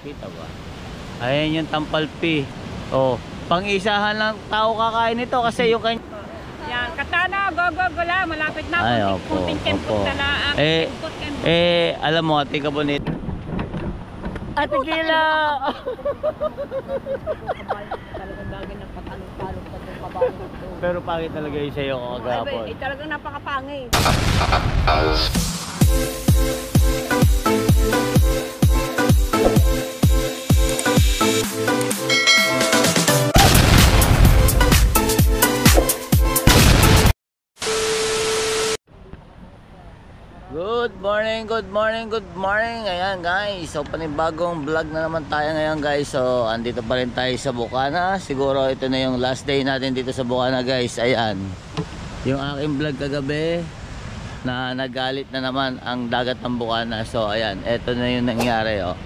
Kita ba? Ayan yung tampalpi. Oh, pang-isahan lang tao kakain nito kasi yung kanya. Yan, katana, go lang, malapit na. Ay, opo, opo. Alam mo, Ate Kabonit. Ate Gila! Talagang bagay na patalong-talong pa itong babae. Pero pangit talaga yung sa'yo kagapon. Talagang napakapangit. Good morning. Ayan guys, so panibagong vlog na naman tayo ngayon guys. So andito pa rin tayo sa Bukana. Siguro ito na yung last day natin dito sa Bukana guys. Ayan, yung aking vlog kagabi na nagalit na naman ang dagat ng Bukana. So ayan, ito na yung nangyari oh.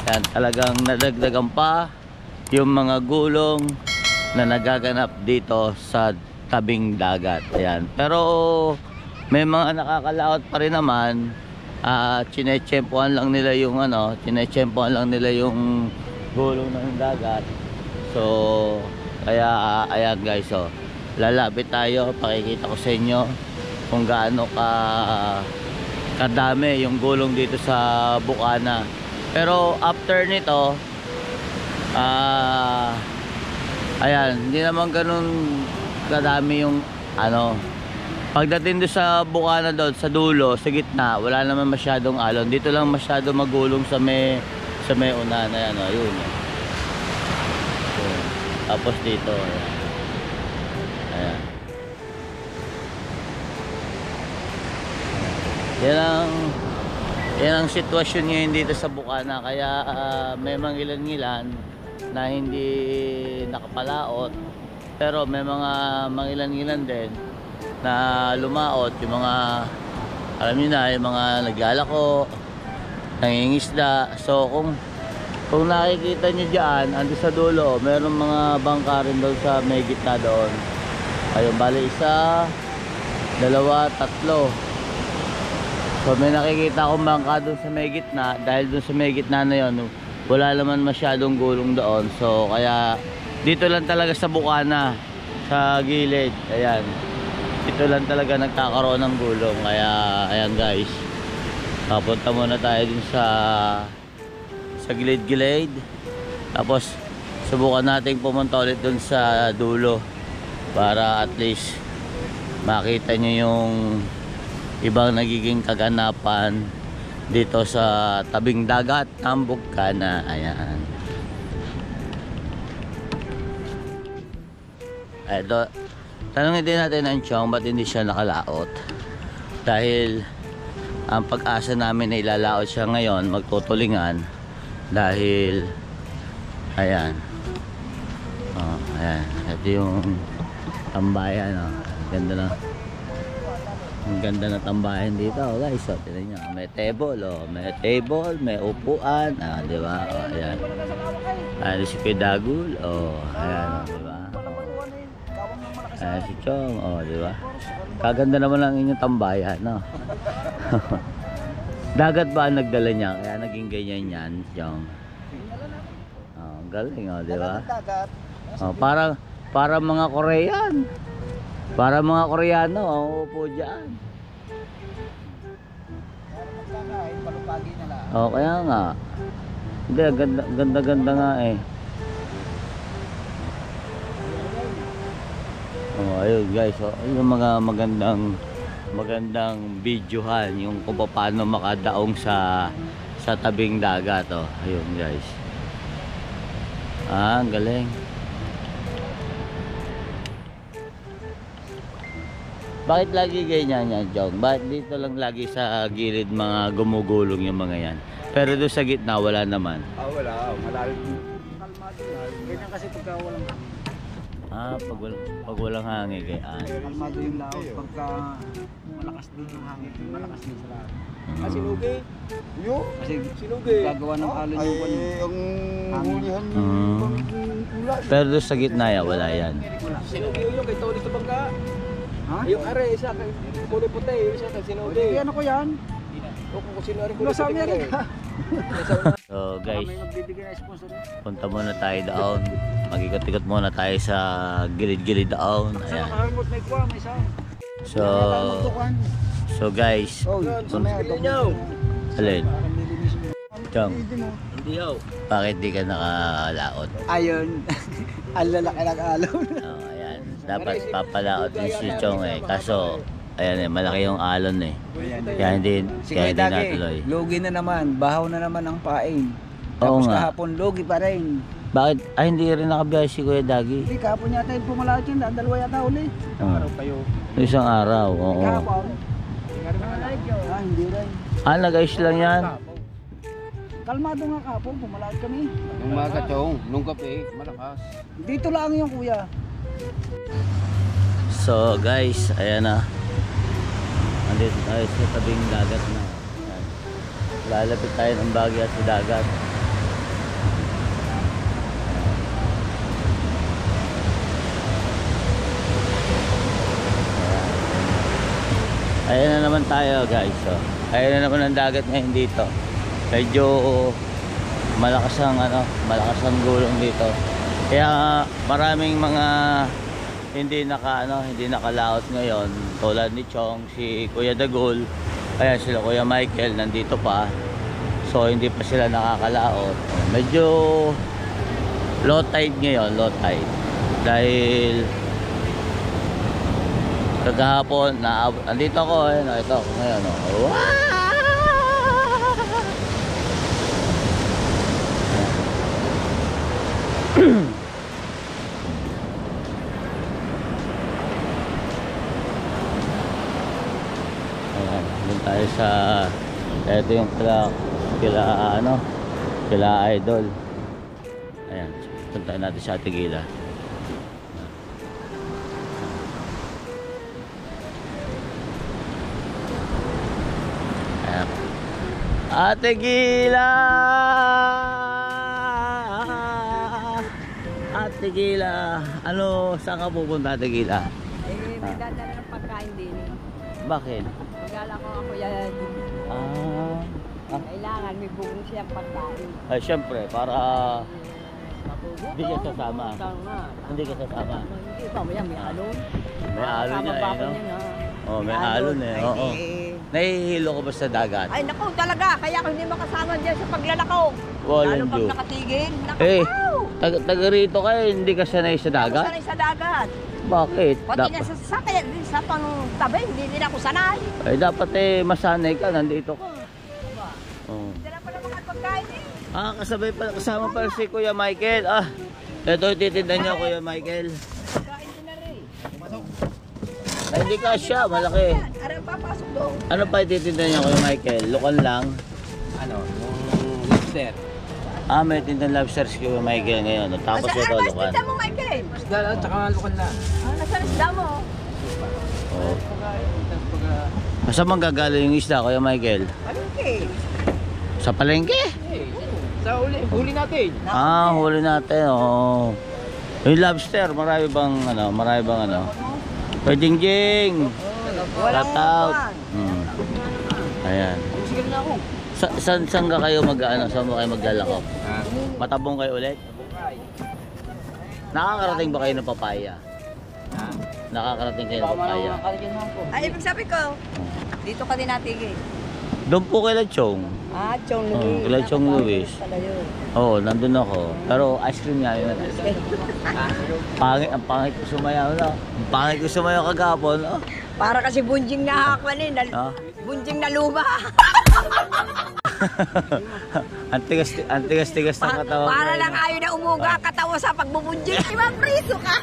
Ayan, talagang nadagdagan pa yung mga gulong na nagaganap dito sa tabing dagat. Ayan, pero may mga nakakalaot pa rin naman. Chinechempohan lang nila yung chinechempohan lang nila yung gulong ng dagat. So kaya ayan guys, so lalapit tayo, pakikita ko sa inyo kung gaano kadami yung gulong dito sa Bukana. Pero after nito ayan, hindi naman ganun kadami yung pagdating doon sa Bukana doon, sa dulo, sa gitna, wala naman masyadong alon. Dito lang masyado magulong sa may unahan na yan, oh, yun. So, tapos dito, ayan. Yan ang sitwasyon ngayon dito sa Bukana. Kaya may mga ilan-ilan na hindi nakapalaot. Pero may mga ilan-ilan din na lumaot, yung mga alam niyo na, yung mga naglalako, nangingisda. So kung nakikita niyo diyan, ando sa dulo, meron mga bangka rin doon sa may gitna doon. Ayun, bali isa, dalawa, tatlo. So may nakikita akong bangka doon sa may gitna. Dahil doon sa may gitna na yon, wala naman masyadong gulong doon. So kaya dito lang talaga sa Bukana, sa gilid, ayan, ito lang talaga nagkakaroon ng gulong. Kaya ayan guys, papunta muna tayo din sa gilid-gilid. Tapos subukan natin pumunta ulit dun sa dulo para at least makita nyo yung ibang nagiging kaganapan dito sa tabing dagat ng Bukana. Ayan. Ito, tanongin din natin ang Chong ba't hindi siya nakalaot. Dahil ang pag-asa namin na ilalaot siya ngayon, magtutulingan. Dahil ayan, ayan, ito yung tambayan, ganda na, ang ganda na tambayan dito guys. So tignan nyo, may table, may upuan, diba? Ayan, ayan si Pedagul, ayan, diba? Si Chong, diba? Kaganda naman ang inyong tambayan, no? Dagat ba ang nagdala niya? Kaya naging ganyan yan, Chong. Galing, diba? Para mga Korean. Para mga Koreano, upo dyan. Kaya nga. Hindi, ganda nga eh. Ayun guys, yung mga magandang videohan yung kung paano makadaong sa tabing dagat. Ayun guys, ang galing. Bakit lagi ganyan yan, Jong? Bakit dito lang lagi sa gilid mga gumugulong yung mga yan, pero doon sa gitna wala naman? Wala, malalim. Ganyan kasi pagka walang pag walang hangin kaya kalmado yung laot. Pagka malakas din yung hangin, malakas din sa laot. Sinugi. Kasi sinugi gagawa ng alon yung ang hulihan yung ulan. Pero doon sa gitna yan, wala yan. Sinugi yung kay Tony sa bangka. Yung are isa kay kulay puti, yung isa kay sinugi. Ano ko yan? O kung sino rin kulay puti. So guys, May magbibigay na sponsor. punta muna tayo doon. Mag-ikot-ikot muna tayo sa gilid-gilid doon. Sa Ayan. makaharmot may kuha, may sound. So guys, Oh, alin? Chong, Hindi ho. bakit di ka nakalaot? Ayun. Ang lalaki ng alon. Oh, ayan. Dapat papalaot din si Chong eh. Kaso, ayan eh, malaki yung alon eh. Kaya hindi natuloy. Lugi na naman. Bahaw na naman ang pain. Oo Tapos nga. kahapon, lugi pa rin. Bakit? Ay, hindi rin nakabiyahe si Kuya Dagi. Hindi, kahapon yata yung pumalakot yun. Dalawa yata uli. Kayo. Isang araw, oo. Kahapon. Hindi rin. Nag-ayos lang yan. Kalmado nga kahapon, pumalakot kami. Nung maga chong, nung gabi, malakas. Dito lang yung kuya. So guys, ayan na. Andito tayo sa tabing dagat na. Ayan. Lalapit tayo ng Baguio sa dagat. Ayan na naman tayo guys. So, ayan na naman ang dagat ngayon dito. Medyo malakas ang gulong dito. Kaya maraming mga hindi nakalaot ngayon, tulad ni Chong, si Kuya Dagol, kaya sila Kuya Michael nandito pa. So hindi pa sila nakakalaot. Medyo low tide ngayon, low tide. Dahil kagahapon andito ako ito ako ngayon. Wow! Ayan, doon tayo sa ito yung kila Idol. Ayan, punta natin sa Tigila. Ayan. Ate Gila! Ate Gila, saan ka pupunta Ate Gila? May dadala ng pagkain din. Bakit? Magala ko ako yan. Kailangan may bugong siyang pagkain. Ay, syempre, para Mabubuo. hindi ka sasama. Hindi ka sasama. Hindi pa, may alon. May alon niya eh, no? Oh, may alon eh, Ay, oo. Nahihilo ka ba sa dagat? Ay, naku, talaga. Kaya ako hindi makasama dyan sa paglalakaw. Walang Lalo pag joke. nakatigil. Naku, Eh, taga rito kayo, hindi ka sanay sa dagat? sanay sa dagat. Bakit? Pati nga sa pang tabi, hindi din ako sanay. Ay, dapat masanay ka, nandito ka. Oh. Dala pa ng mga pagkain eh. Kasama pala si Kuya Michael. Ito titinda niyo Kuya Michael. Pagkain din na rin. Ay, hindi ka siya, malaki. Arang papasok doon. Ano pa ititinda niyo Kuya Michael? Lukan lang. Ano, yung lobster. May tindang lobster si Kuya Michael ngayon. Tapos ito Ano ba lukan. isda mo, Michael? Isda lang, tsaka lukan lang. Nasaan isda mo? Oh. Saan manggagaling yung isda Kuya Michael? Palengke. Sa palengke? Sa huli natin. Huli natin. Oh. Yung lobster, marami bang Pwedeng jing. Walang Shout out. upuan. Ayan. Sige na ako. Saan ka kayo saan mo kayo maglalako? Matabong kayo ulit? Nakakarating ba kayo ng papaya? Nakakarating kayo ng papaya? Ay, ibig sabi ko, dito ka din natigil. Doon po kay Chong. Chong Luis. Kila Chong Luis. Oo, nandun ako. Pero ice cream nga yun. Ang pangit ko sumayaw na. Ang pangit ko sumayaw kagapon. Para kasi bunjing na hakwanin. Bunjing na luma. Ang tigas-tigas ng katawan. Para lang ayaw na umuga katawa sa pagbubunjing. Ibang priso ka.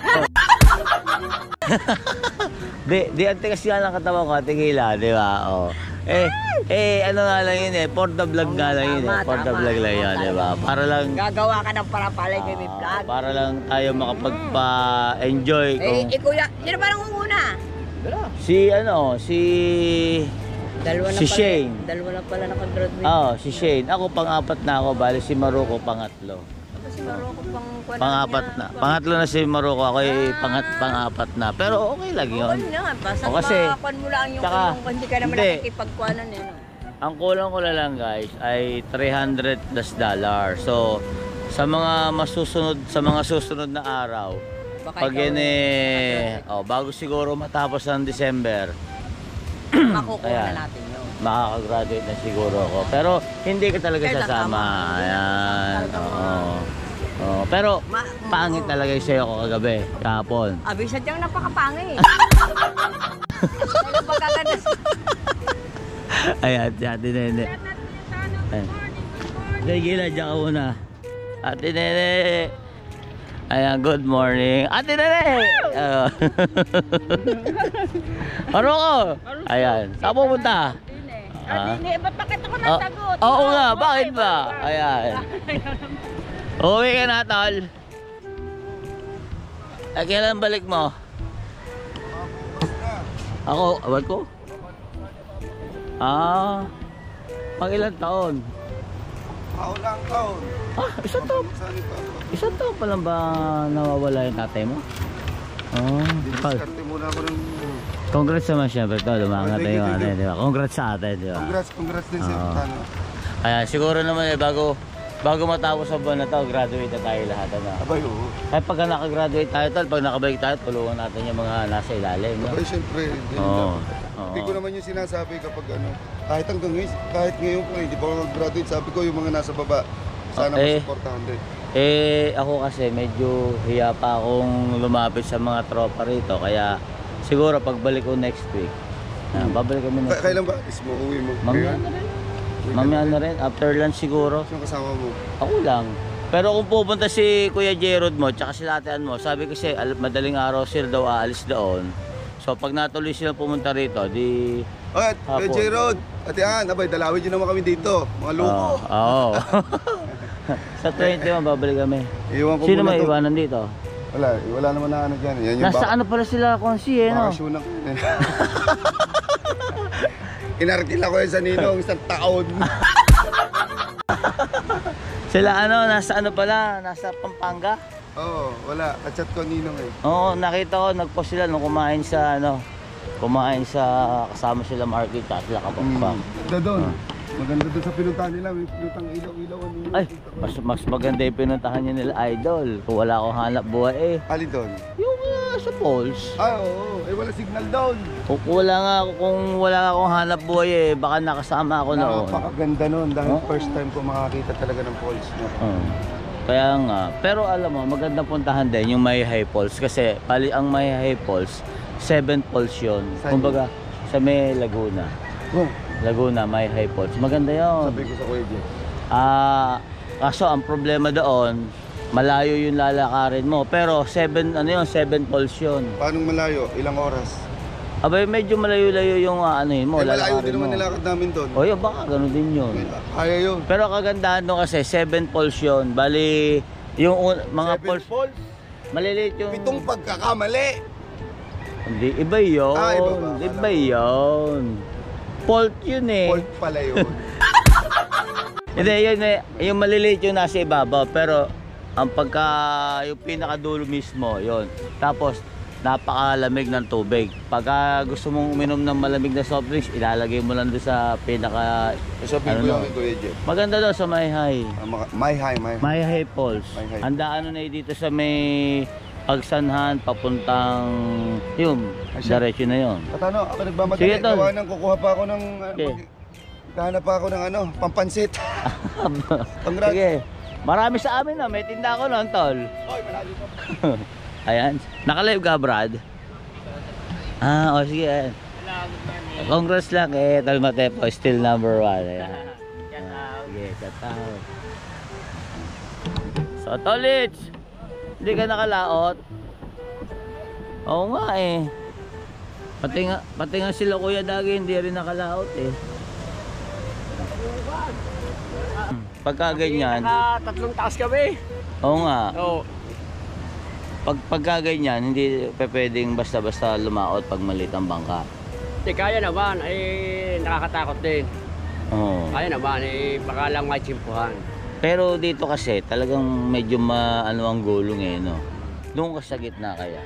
Di ang tigas nga ng katawan ko, tingila, di ba? Oh. Ano nga lang yun for the vlog nga lang yun for the vlog lang yun, di ba? Para lang, Gagawa ka ng parapalay kay may vlog. para lang tayo makapagpa-enjoy kung Kuya, sino ba nang unguna? Dalawa na Si pala. Shane. Dalawa na pala naka-graduate. si Shane. Ako pang-apat na ako, bali si Maruko pangatlo. Si Maroko Pangapat na. Pangatlo na si Maruko, ako ay pang-apat na. Pero okay lang yun. Okay na, basta O kasi, makakuan mo lang yung tsaka, hindi ka naman hindi. nakikipagkuanan eh. No? ang kulang ko na lang guys ay $300 plus. So sa mga susunod na araw, Baka pag ikaw yun bago siguro matapos ng December, makukuha Ayan. na natin yun. makakagraduate na siguro ako. Pero hindi ka talaga Kaya sasama. tama. Ayan. Talagang Oo. Oo. Pero pangit talaga yung sayo ko kagabi, kahapon. Abi, sadyang napakapangit. Ano pagkaganda sa... Ayan, si Ate Nene. Ayan. Sige lang, dyan ka muna. Ate Nene. Ayan, good morning. Ate Nene! Ano ko? Ayan, saan pupunta? Hindi, ba't bakit ako nasagot? Oo nga, bakit ba? Ayan. Uwi ka na, tol. Kailan balik mo? Ako, abad ko? Pang ilang taon? Paulang taon. Isang taon? Isang taon pa lang ba nawawala yung tatay mo? Tol. Diskarte muna ako ng... Congrats naman syempre, tol. Umangat Thank you, tayo, thank you. di ba? Congrats sa atin, di ba? Congrats din sa Oo. Tano. Kaya siguro naman bago matapos ang buwan na to, graduate na tayo lahat. Ano? Abay, oo. Kahit pagka nakagraduate tayo, tol, pag nakabalik tayo, tulungan natin yung mga nasa ilalim. No? Abay, syempre. Oo. Hindi ko naman yung sinasabi kapag ano, kahit hanggang ngayon, kahit ngayon po, hindi pa ako mag-graduate, sabi ko yung mga nasa baba, sana masuportahan din. Ako kasi medyo hiya pa akong lumapit sa mga tropa rito, kaya siguro pagbalik ko next week, babalik kami next week. Kailan ba? Is mo, uwi mo? Mamaya na rin. Mamaya na rin, after lunch siguro. Sino kasama mo? Ako lang. Pero kung pupunta si Kuya Jerod mo, tsaka si Latean mo, sabi kasi madaling araw sila daw aalis doon. So pag natuloy sila pumunta rito, di... Okay, Hapon. J. Road. Ate Ann, abay, dalawin nyo naman kami dito. Mga luko. Oo. Sa 21, babalik kami. Iwan ko Sino muna may to. iwanan dito? Wala naman na ano dyan. Yan yung Nasa ano pala sila, Konsi, eh, no? bakasyon ako. Inarkil ako yan sa Ninong, isang taon. Sila nasa ano pala, nasa Pampanga? Oo, wala. Kachat ko ang Ninong eh. Oo, nakita ko, nagpost sila nung kumain sa kasama sila Marky at sila Kapampa. Ganda doon. Maganda doon sa pinuntahan nila. May pinuntang ilaw-ilaw. Ay, mas maganda yung pinuntahan niya nila, idol. Kung wala akong hanap buhay Alin doon? yung sa polls. Oo. Wala signal doon. Kung wala nga akong hanap buhay baka nakasama ako noon. Napakaganda noon dahil first time ko makakita talaga ng falls. No? Kaya nga, pero alam mo, magandang puntahan din yung May High Falls kasi ang May High Falls, 7 falls yun. Saan Kumbaga, sa may Laguna. Laguna, May High Falls. Maganda yun. Sabi ko sa Kuya Jeff. Kaso ang problema doon, malayo yung lalakarin mo. Pero 7 falls yun. Paano malayo? Ilang oras? Abay, medyo malayo-layo yung mo, Malayo lalakarin din naman mo. nilakad namin doon. O yun, baka ganun din yun. Kaya yun. Pero kagandahan doon kasi 7 falls yun. Bali, yung mga 7 falls? maliliit yung... 7 pagkakamali. Hindi, iba yun. Iba ba? Iba yun. Fault yun eh. Fault pala yun. Hindi, yun yung maliliit yung nasa ibabaw. Pero, yung pinakadulo mismo, yun. Tapos, napakalamig ng tubig. Pagka gusto mong uminom ng malamig na soft drinks, ilalagay mo lang doon sa pinaka... Sabihin ko yung Kuya Jeff. Maganda daw sa May High. My high. May High Falls. May High. Ang daanan na dito sa may Pagsanhan, papuntang diretso na yun. At ano, ako nagmamadali. Sige, Tol. Gawa ng kukuha pa ako ng... Okay. Kahanap pa ako ng pampansit. Congrats. Sige. Marami sa amin may tinda ako noon, tol. Oy, malayo pa. Ayan. Naka-live ka, Brad? Sige. Ayan. Congrats lang Tol Matepo, still number 1. Ayan. Sige, shout out. So, Tolits, hindi ka nakalaot? Oo nga Pati nga sila Kuya Dagi, hindi rin nakalaot Pagka ganyan. Tatlong taas kami. Oo nga. Oo. Pagka ganyan, hindi pwedeng basta-basta lumaot pag maliit ang bangka. Kaya naman, nakakatakot din. Oo. Kaya naman, baka lang may tsimpuhan. Pero dito kasi talagang medyo ang gulong no. Doon ka sa gitna kaya.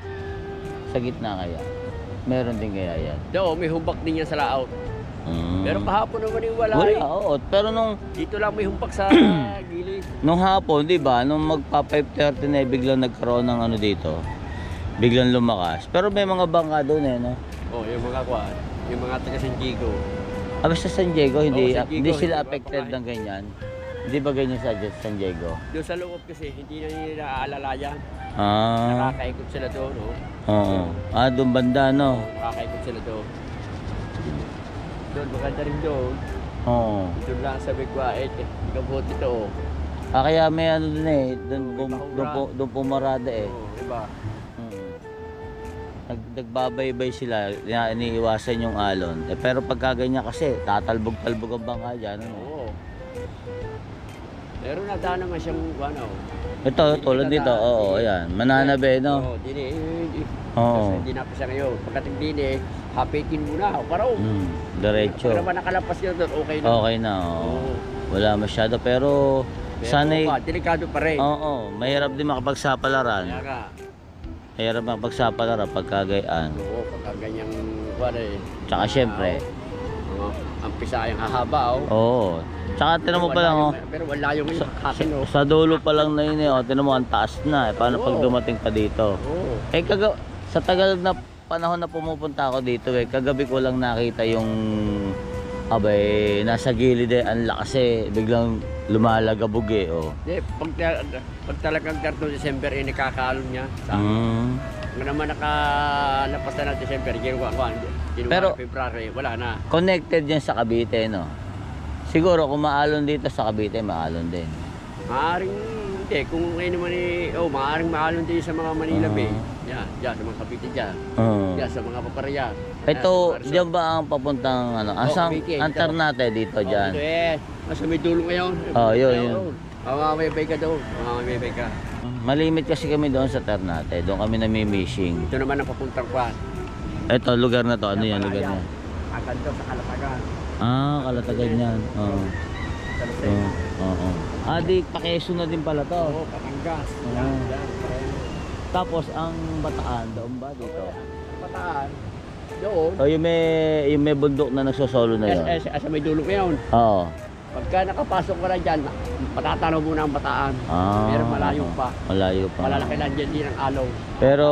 Sa gitna kaya. Meron din kaya yan. May hubak din yan sa laot. Pero kahapon naman yung wala Wala, eh. oo. Pero Dito lang may humpak sa gilid. nung hapon, di ba, nung magpa 5:30 na biglang nagkaroon ng ano dito. Biglang lumakas. Pero may mga bangka doon eh, no? Oh, yung mga kwan, yung mga taga San Diego. Sa San Diego, hindi, San Diego, hindi sila hindi affected mapakain. ng ganyan. Hindi ba ganyan sa San Diego? Doon sa loob kasi, hindi na nila aalalayan. Ah, Nakakaikot sila doon, oh. oo. Doon banda, no? Nakakaikot sila doon. Doon, maganda rin doon. Oo. Doon lang sa Bigwait, ikabuti ito, oh. Kaya may ano dun eh, doon pumarada eh. Oh, diba? Nagbabaybay sila, iniiwasan yung alon. Pero pagka ganyan kasi, tatalbog-talbog ang bangka dyan. Ano? Oo. Pero nadaan naman siyang, ano, Ito, tulad dito, oo, ayan. Mananabe, no? Oo, dini, Oo. hindi na pa siya ngayon. Pagkating dini, hapitin muna, parang, Diretso. pag naman nakalapas yun doon, okay na. Okay na, oo. Oo. Wala masyado, pero sana'y, Delikado pa rin. oo, mahirap din Kaya makapagsapalaran. nga, Mahirap makapagsapalaran pagkagayaan. oo, pagka ganyang, wala eh. Tsaka syempre, Oo, ang pisayang hahaba, oh. oo. Tsaka tinan mo pa lang, oh. Pero wala yung akin, oh. Sa dulo pa lang na yun eh, oh. Tinan mo, ang taas na. Paano pag Oo. dumating pa dito? Oo. Sa tagal na panahon na pumupunta ako dito kagabi ko lang nakita yung nasa gilid eh, ang lakas eh, biglang lumalagabog eh, oh. Di, pag talagang karto December, eh, nakakaalon niya. Sa Nga naman nakalapas na ng December, ginawa Pero- na February, wala na. Connected yan sa Cavite, no? Siguro kung maalon dito sa Cavite, maalon din. Maaring, hindi, kung ngayon naman maaring maalon din sa mga Manila Bay. Yan, sa mga Cavite dyan. Yan, sa mga Paparaya. Ito, diyan ba ang papuntang asang Cavite, Anternate dito dyan? Ito eh, nasa may dulo ngayon. Yun. Mamamaybay ka doon, mamamaybay ka. Malimit kasi kami doon sa Ternate, doon kami nami-missing. Ito naman ang papuntang kwan. Ito, lugar na to, ano yan, lugar na? Agad daw sa Kalatagan. Kalatagan yan. Oo. Sa Lucena. Oo. Di Paquezon na din pala to. Oo, Patangas. Oo. Yan. Tapos ang Bataan, doon ba dito? Pataan. Doon. Yung may bundok na nagsosolo na yun. Sa may dulo ngayon. Oo. Pagka nakapasok ka na dyan, patatanaw mo na ang Bataan. Pero malayo pa. Malayo pa. Malalaki lang dyan din ang alaw. Pero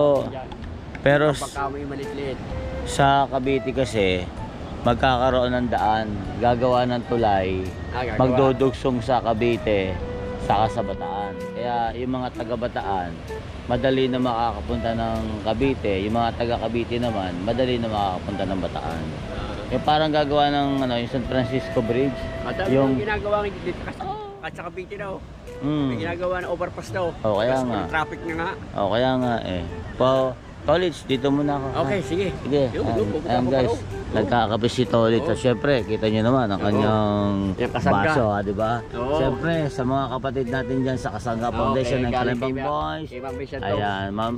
Pagka may maliit-liit. sa Cavite kasi, magkakaroon ng daan, gagawa ng tulay, Gagawa. magdudugsong sa Cavite, saka sa Bataan. Kaya yung mga taga Bataan, madali na makakapunta ng Cavite. Yung mga taga Cavite naman, madali na makakapunta ng Bataan. Yung parang gagawa ng yung San Francisco Bridge. Yung ginagawa ng dito kasi at sa Cavite daw. May ginagawa ng overpass daw. Kaya Tapos nga. may traffic na nga. Kaya nga eh. College, dito muna ako. Okay, sige. Sige. pupunta Ayan ako guys, pa nagkakape si Tolit. So, syempre, kita nyo naman ang Oo. kanyang Yung kasangga. baso, di ba? Oo. Syempre, sa mga kapatid natin dyan sa Kasangga Foundation ng Kalembang Boys. Kay Ma'am Vincent. Ayan, Ma'am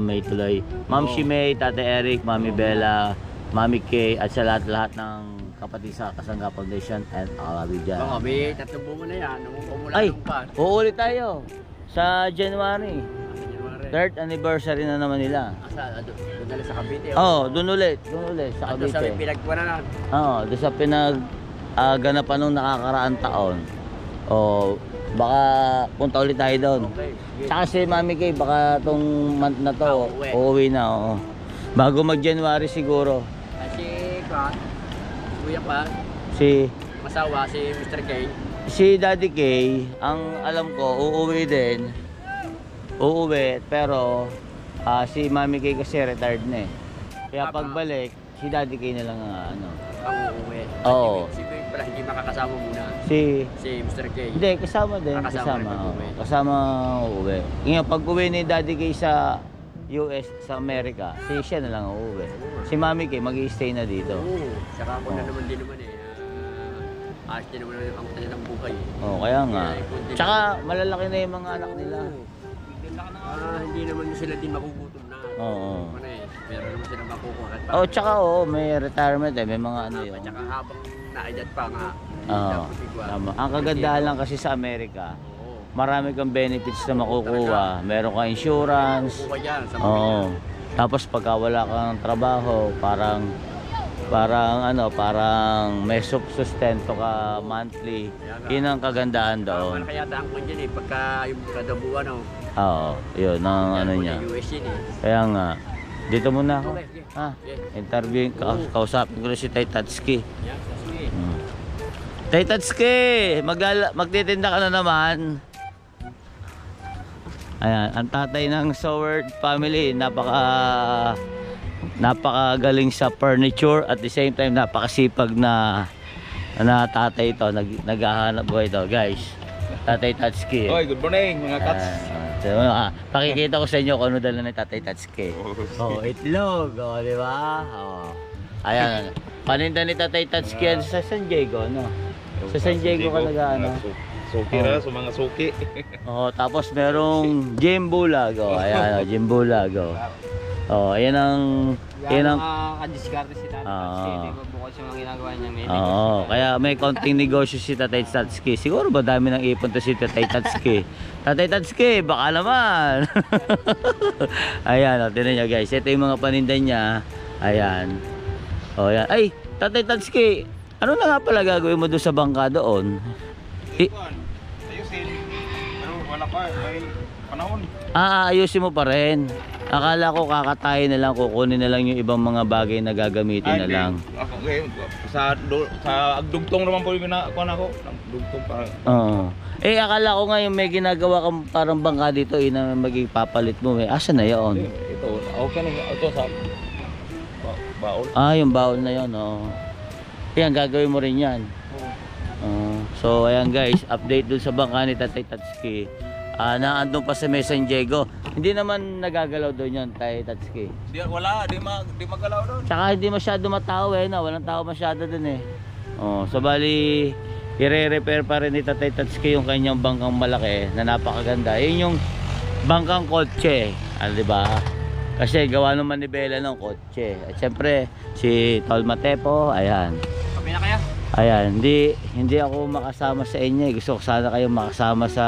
May tuloy. Ma'am Oo. Shimei, Tate Eric, Mami Bella, Mami Kay, at sa lahat-lahat ng kapatid sa Kasangga Foundation and Alawi dyan. Oo, may tatlong bunga na yan. Namumula Ay, ng pan. uulit tayo sa January. January. 3rd anniversary na naman nila. Doon na lang sa Cavite. Doon ulit sa Doon sa may Cavite. pinagkuwanan. Doon sa ganapan nung nakakaraang taon. Baka punta ulit tayo doon. Okay. Sige. Tsaka si Mami Kay, baka tong month na to, Uuwi. uuwi na. Oo. Bago mag-January siguro. Si Kwan, Kuya Kwan, Si masawa si Mr. K. Daddy Kay, ang alam ko, uuwi din. Uuwi, pero si Mami Kay kasi retired na eh. Kaya pagbalik, si Daddy Kay na lang Ang uuwi. Oo. Si Kuya pala hindi makakasama muna. Si Si Mr. K. Hindi, kasama din. Kasama rin pag-uwi. Kasama uuwi. Ngayon, pag uwi ni Daddy Kay sa US, sa Amerika, siya na lang uuwi. Si Mami Kay, mag-i-stay na dito. Oo. Saka ako na naman din naman eh. Ayos din naman ang kanilang buhay. Kaya nga. Tsaka, malalaki na yung mga anak nila. Hindi naman sila din magugutom na. Oo. Ano eh, meron naman sila makukuha. Tsaka may retirement eh. May mga ano yun. At saka habang naedad pa nga. Oo. Tama. Ang kagandahan lang kasi sa Amerika, marami kang benefits na makukuha. Meron kang insurance. Makukuha yan sa Oo. Tapos pagka wala kang trabaho, parang Parang ano, parang may sustento ka monthly. Yun ang kagandahan doon. Kaya daan ko dyan eh, pagka yung kada buwan oh. Oo, yun ang ano niya. US yun eh. Kaya nga, dito muna ako. Okay, okay. Ah, interview, kausapin ko na si Tay Tatsuki. Yan, sige. Tay Tatsuki, magtitinda ka na naman. Ayan, ang tatay ng Soward family, napakagaling sa furniture at the same time napakasipag na tatay ito, naghahanap buhay ito, guys. Tatay Tatsuki. Oy, good morning mga kats. Pakikita ko sa inyo kung ano dala ni Tatay Tatsuki. Oh, itlog, oh, di ba? Oh. Ayan, paninda ni Tatay Tatsuki yan sa San Diego, no? Sa San Diego ka nag-ano? Suki na, sa mga suki. Oh, tapos merong Jim Bulag, oh. Ayan, oh, Jim Bulag, oh. Oh, ayan ang Nakadiskarte si Tatay Tatsuki. Hindi ko bukod sa mga ginagawa niya. May Oo, kaya may konting negosyo si Tatay Tatsuki. Siguro ba dami nang ipon to si Tatay Tatsuki? Tatay Tatsuki, baka naman. Ayan, oh, tinan nyo guys. Ito yung mga paninda niya. Ayan. Oh, ayan. Ay, Tatay Tatsuki, ano na nga pala gagawin mo doon sa bangka doon? Ayusin. Pero wala pa, may panahon. Ayusin mo pa rin. Akala ko kakatayin na lang, kukunin na lang yung ibang mga bagay na gagamitin na lang. Ako ngayon, sa agdugtong naman po yung ako. Agdugtong pa. Oo. Akala ko nga yung may ginagawa kang parang bangka dito, na magpapalit mo. Asa na yun? Ito, okay na. Ito sa baon. Yung baon na yun, oo. Ayan, gagawin mo rin yan. So, ayan guys, update dun sa bangka ni Tatay Tatsuki. Naandun pa sa San Diego. Hindi naman nagagalaw doon yun, Tay Tatsuki. Wala, di magalaw doon. Tsaka hindi masyado matao no? Walang tao masyado doon eh. So bali, i-repair pa rin ni Tatay Tatsuki yung kanyang bangkang malaki na napakaganda. Yun yung bangkang kotse, di ba? Kasi gawa ng manibela ng kotse. At syempre, si Tol Matepo, ayan. Sabi na kaya? Ayan, hindi ako makasama sa inyo. Gusto ko sana kayong makasama sa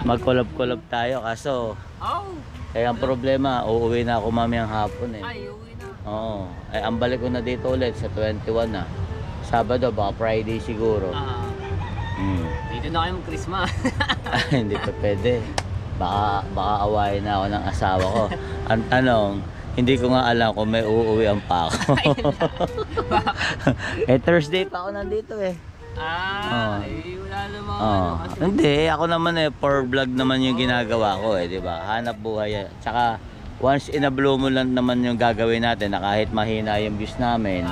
mag-collab-collab tayo. Kaso, ang problema, uuwi na ako mamayang hapon eh. Ay, uwi na. Oo. Ang balik ko na dito ulit sa 21 na. Sabado, baka Friday siguro. Dito na kayo mag-Christmas. Hindi pa pwede. Baka awayin na ako ng asawa ko. Ang tanong, hindi ko nga alam kung may uuwian pa ako. Thursday pa ako nandito eh. Wala naman. Hindi, ako naman for vlog naman yung ginagawa ko eh, di ba? Hanap buhay. Tsaka once in a blue moon lang naman yung gagawin natin na kahit mahina yung views namin.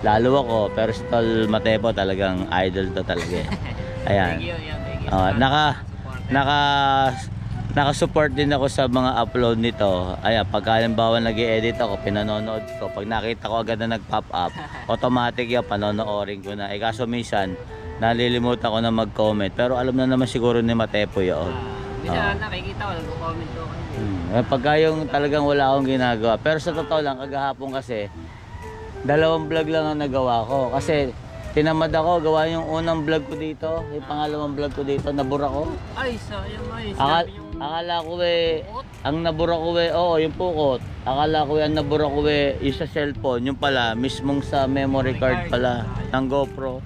Lalo ako, pero si Tol Matepo talagang idol to talaga eh. Ayan. Thank you. Naka-support din ako sa mga upload nito. Ayan, pagka halimbawa nag-i-edit ako, pinanonood ko. Pag nakita ko agad na nag-pop up, automatic yan, panonoorin ko na. Kaso minsan, nalilimutan ko na mag-comment. Pero alam na naman siguro ni Matepo yun. Hindi na nakikita ko, nag-comment ko. Pagka yung talagang wala akong ginagawa. Pero sa totoo lang, kagahapon kasi, 2 vlog lang ang nagawa ko. Kasi tinamad ako, gawa yung unang vlog ko dito, yung pangalawang vlog ko dito, nabura ko. Ay, sayang ay. Akala ko ang nabura ko yung pukot. Akala ko ang nabura ko yung sa cellphone, yung pala, mismong sa memory card pala, ng GoPro.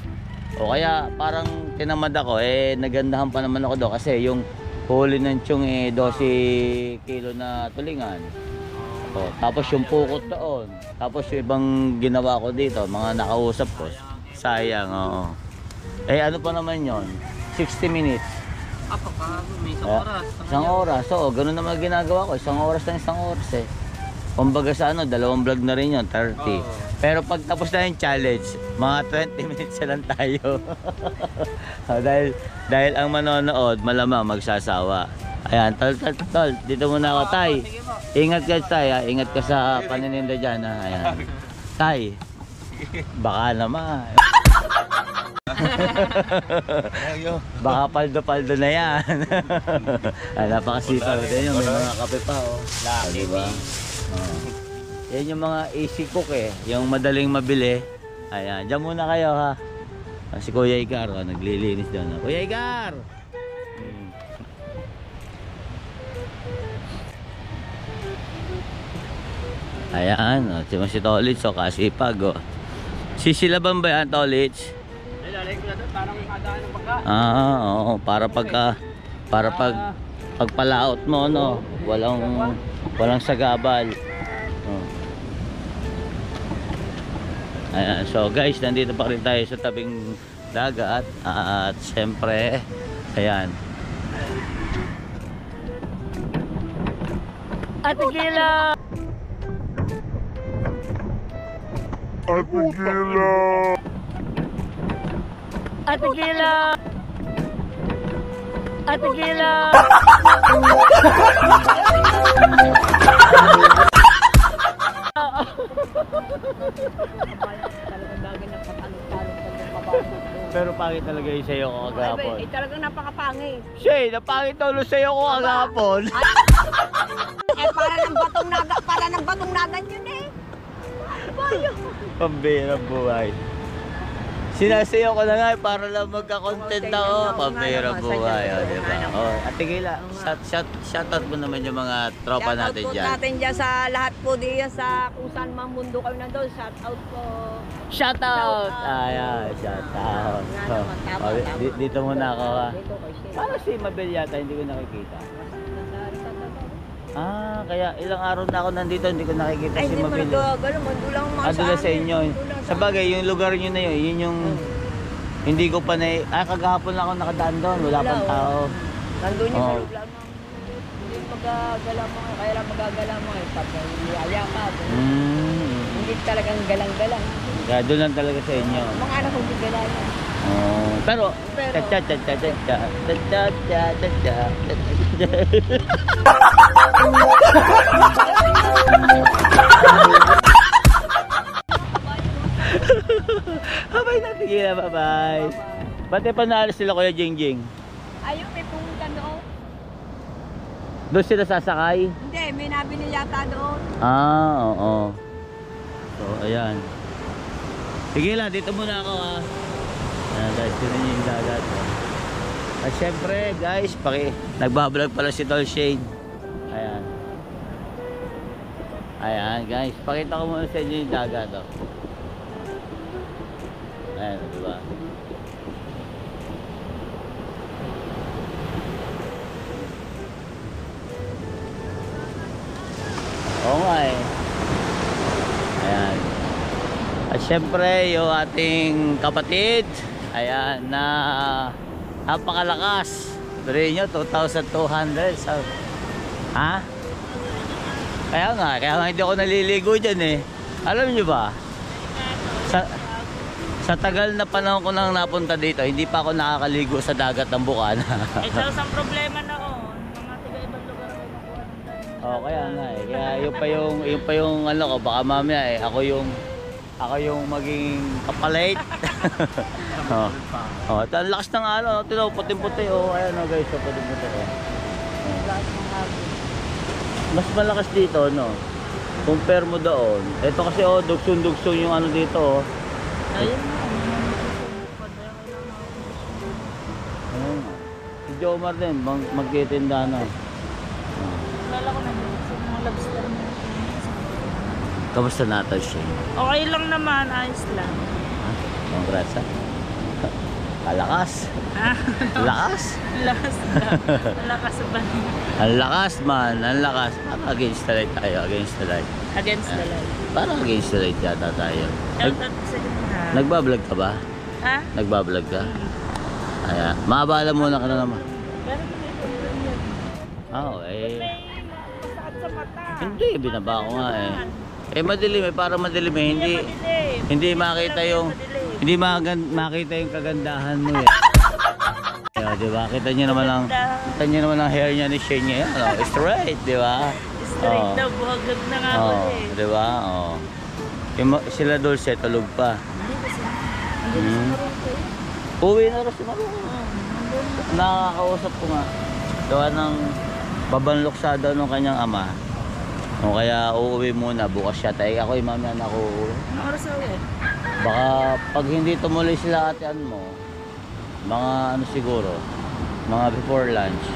O kaya parang tinamad ako, nagandahan pa naman ako doon kasi yung huli ng tiyong 12 kilo na tulingan. Tapos yung pukot doon, tapos yung ibang ginawa ko dito, mga nakausap ko. Sayang, oo. Ano pa naman yon? 60 minutes. May isang oras. Isang oras, oo. Ganun naman ginagawa ko. Isang oras eh. Kumbaga sa 2 vlog na rin yun, 30. Pero pag tapos na yung challenge, mga 20 minutes na lang tayo. dahil ang manonood, malamang magsasawa. Ayan, tol. Dito muna ako, Tay. Ingat ka, Tay. Ingat ka sa panininda dyan. Ayan. Tay. Baka naman. Baka paldo-paldo na yan. Napakasipaw din yun. May mga kape pa diba? Yan yung mga easy cook yung madaling mabili. Ayan, dyan muna kayo ha. Si Kuya Igar, naglilinis doon. Kuya Igar! Ayan, si Tolit, kasipag Sisilaban ba yan, Tolits? Lalagay ko na doon, parang kadaan ng baka. Oo, para pagpalaot mo, no, walang sagabal. Oh. Ayan, so guys, nandito pa rin tayo sa tabing dagat at siyempre, ayan. Ate Gila! Ate Gila! Ate Gila! Pero pangit talaga yung sayo ko kagapon. Ay, talagang napakapangit. Shay, napangit ulo sayo ko kagapon. Para ng batong nagan yun eh. Pambira buhay. Sinasayaw ko na nga para lang magka-content ako. Pambira buhay, o, diba? Oh, Ate Gila, shoutout mo naman yung mga tropa natin dyan. Shoutout po natin dyan sa lahat po diyan sa kung saan mang mundo kayo nandun. Shoutout po. Shoutout! Ayan, shoutout. Nga naman, tama, Oh, tama. dito muna ako, ha. Dito kay Shay. Parang si Mabel yata, hindi ko nakikita. Ah, kaya ilang araw na ako nandito, hindi ko nakikita Ay, si hindi mo Mabel. nagagano. Mundo lang mga Ah, doon sa inyo. Sa bagay, yung lugar nyo na yun, yun yung hindi ko pa na... Ah, kagahapon lang ako nakadaan doon, wala pang tao. Nandun yung Oh. sa loob lang ng... Hindi magagala mo eh. Kaya lang magagala mo eh. Pag niliyaya ka. Hindi talagang galang-galang. Kaya doon lang talaga sa inyo. Mga anak hindi galangan. Oh, pero Abay natin gila, bye-bye. Ba't pa naalis sila Kuya Jingjing? Ayun, may pumunta doon. Doon sila sasakay? Hindi, may nabili yata doon. Ah, oo. So, ayan. Sige lang, dito muna ako, ha. Ayan guys, tinan niyo yung dagat. At syempre guys, nagbablog pala si Tol Shane. Ayan. Ayan guys, pakita ko muna sa inyo yung dagat, oh. Ayan, diba? Oo nga eh. Ayan. At syempre yung ating kapatid, ayan, na napakalakas. Tuloy nyo, 2,200 sa... Ha? Kaya nga hindi ako naliligo dyan eh. Alam nyo ba? Sa tagal na panahon ko nang napunta dito, hindi pa ako nakakaligo sa dagat ng Bukana. Ito ang problema noon. Mga tiga-ibang lugar ako nakuha ng dahil. Oh, kaya nga eh. Kaya yung pa yung ano ko, baka mamaya eh, ako yung maging kapalit. Oh. Oh, ang lakas ng ano, tinaw puting-puti oh. Ayan oh guys, puting-puti oh. Mas malakas dito, no? Compare mo doon. Ito kasi oh, dugsong-dugsong yung ano dito oh. Ayun na. Ayun. Si Jomar din, magtitinda na. Alala ko na dito sa mga lobster mo. Kamusta natin siya? Okay lang naman, ayos lang. Congrats ha. Alakas. Ah, Lakas. lakas na. Lakas ba? Ang lakas man, ang lakas. Parang against the light tayo, against the light. Against the light. Parang against the light yata tayo. Shoutout sa gitna. Nagbablog ka ba? Ha? Nagbablog ka? Ayan. Maabala muna ka na naman. Pero may problem yun. Oo, eh. May masakit sa mata. Hindi, binaba ko nga eh. Eh madilim eh, parang madilim eh. Madilim. Hindi makita yung... Madilim. Hindi makita yung kagandahan mo eh. Yeah, diba? Kita niyo naman ang hair niya ni Shane ngayon. Ano? Straight, diba? Straight Oo. daw, buhagag na nga Oo, ulit. diba? Oo. Sila Dulce, tulog pa. Uwi na rin si Marong. Nakakausap ko nga. Gawa ng babanluksa daw ng kanyang ama. O kaya uuwi muna, bukas siya. Tayo ako, mamaya na ako uuwi. Anong oras na ulit? Baka pag hindi tumuloy sila atean mo, mga ano siguro, mga before lunch.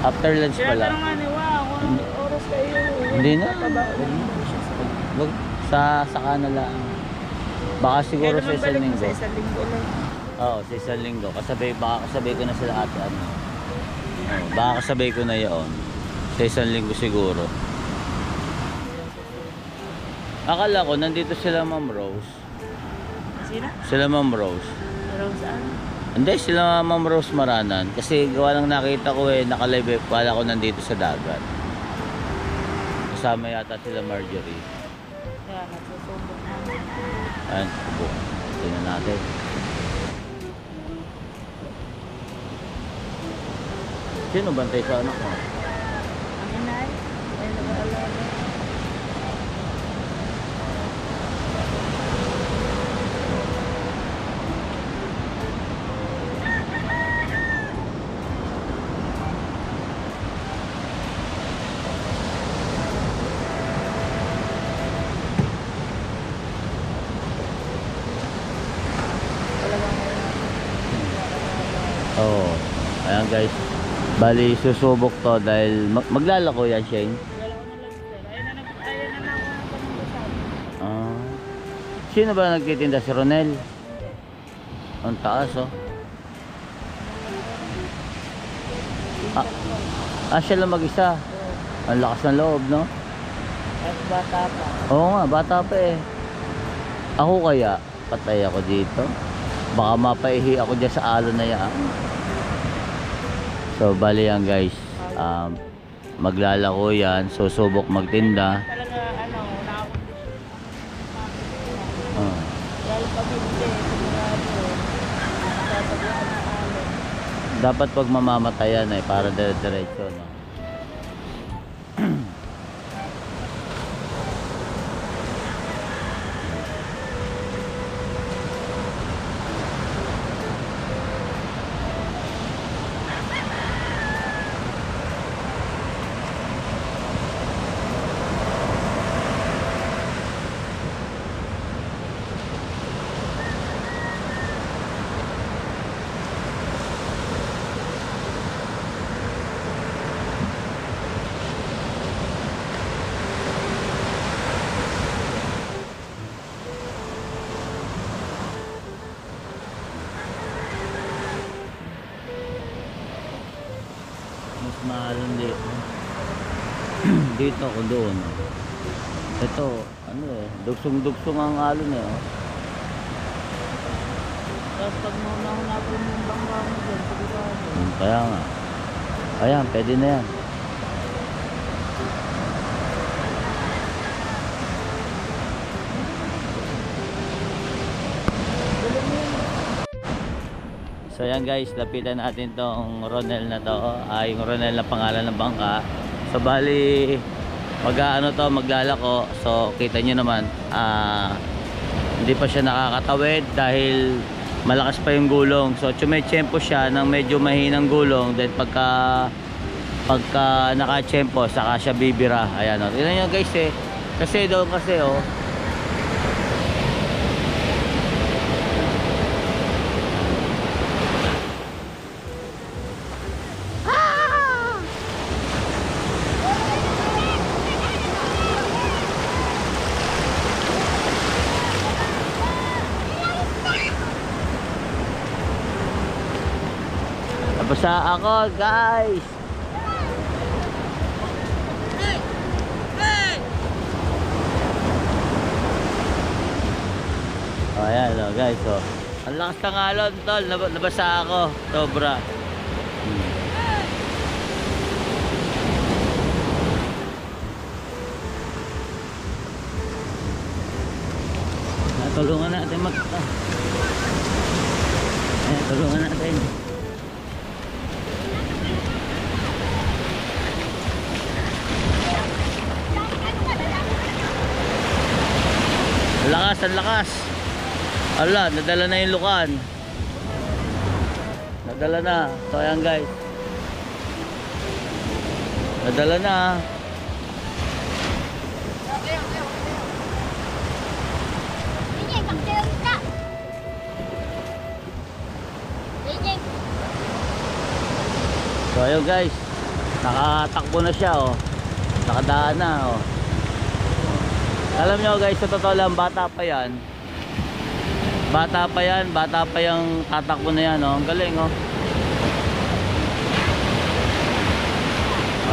After lunch Kaya pala. tanong nga ni Wow, kung anong oras kayo uwi? Hindi na. Tataba. Wag sa saka na lang. Baka siguro sa Kailan isang balik mo linggo. sa isang linggo lang? Oo, sa isang linggo. Baka kasabay ko na sila ate ano. Oo, baka kasabay ko na yun. Sa isang linggo siguro. Akala ko nandito sila Ma'am Rose. Sino? Sila Ma'am Rose. Pero saan? Hindi, sila Ma'am Rose Maranan. Kasi gawa lang nakita ko nakalive. Kala ko nandito sa dagat. Kasama yata sila Marjorie. Kaya nagsusumbong namin. Ayan, subok. Tingnan natin. Sino bantay sa anak mo? Ang inay, ay nag-aalala. Oo. Ayan guys. Bali susubok to dahil maglalako yan Shane. Wala ko na lang sir. Ayun na lang ako ng pamumusan. Ah. Sino ba nagtitinda? Si Ronel? Ang taas oh. Siya lang mag-isa. Ang lakas ng loob, no? At bata pa. Oo nga, bata pa eh. Ako kaya, patay ako dito. Baka mapaihi ako dyan sa alon na yan. So, bali yan guys. Maglalako yan. Susubok magtinda. Talaga nakakondisyon. Ah. Dahil pag hindi, sigurado, sasabihan ng alon. Dapat pag mamamatayan para dire-diretso, no? Mas mahalong dito. Dito ako doon. Ito, dugsong-dugsong ang alon oh. Tapos pag mauna-una po yung bangka mo dyan, sigurado. Kaya nga. Ayan, pwede na yan. So yan guys, lapitan natin tong Ronel na to. Yung Ronel na pangalan ng bangka. So bali, maglalako. So kita nyo naman, hindi pa siya nakakatawid dahil malakas pa yung gulong. So tsumetsyempo siya ng medyo mahinang gulong. Then pagka nakatsyempo, saka siya bibira. Ayan o. Tignan nyo guys kasi doon kasi basa ako guys. Ayan guys ang lakas ng alon tol, nabasa ako sobra. Tulungan natin tulungan natin. Ang lakas. Ala, nadala na yung lukan. Nadala na. So ayan guys. Nadala na. So ayun guys. Nakatakbo na siya Nakadaan na Alam nyo guys, sa totoo lang, bata pa yan. Bata pa yan, bata pa yung tatakbo na yan, oh. Ang galing, oh.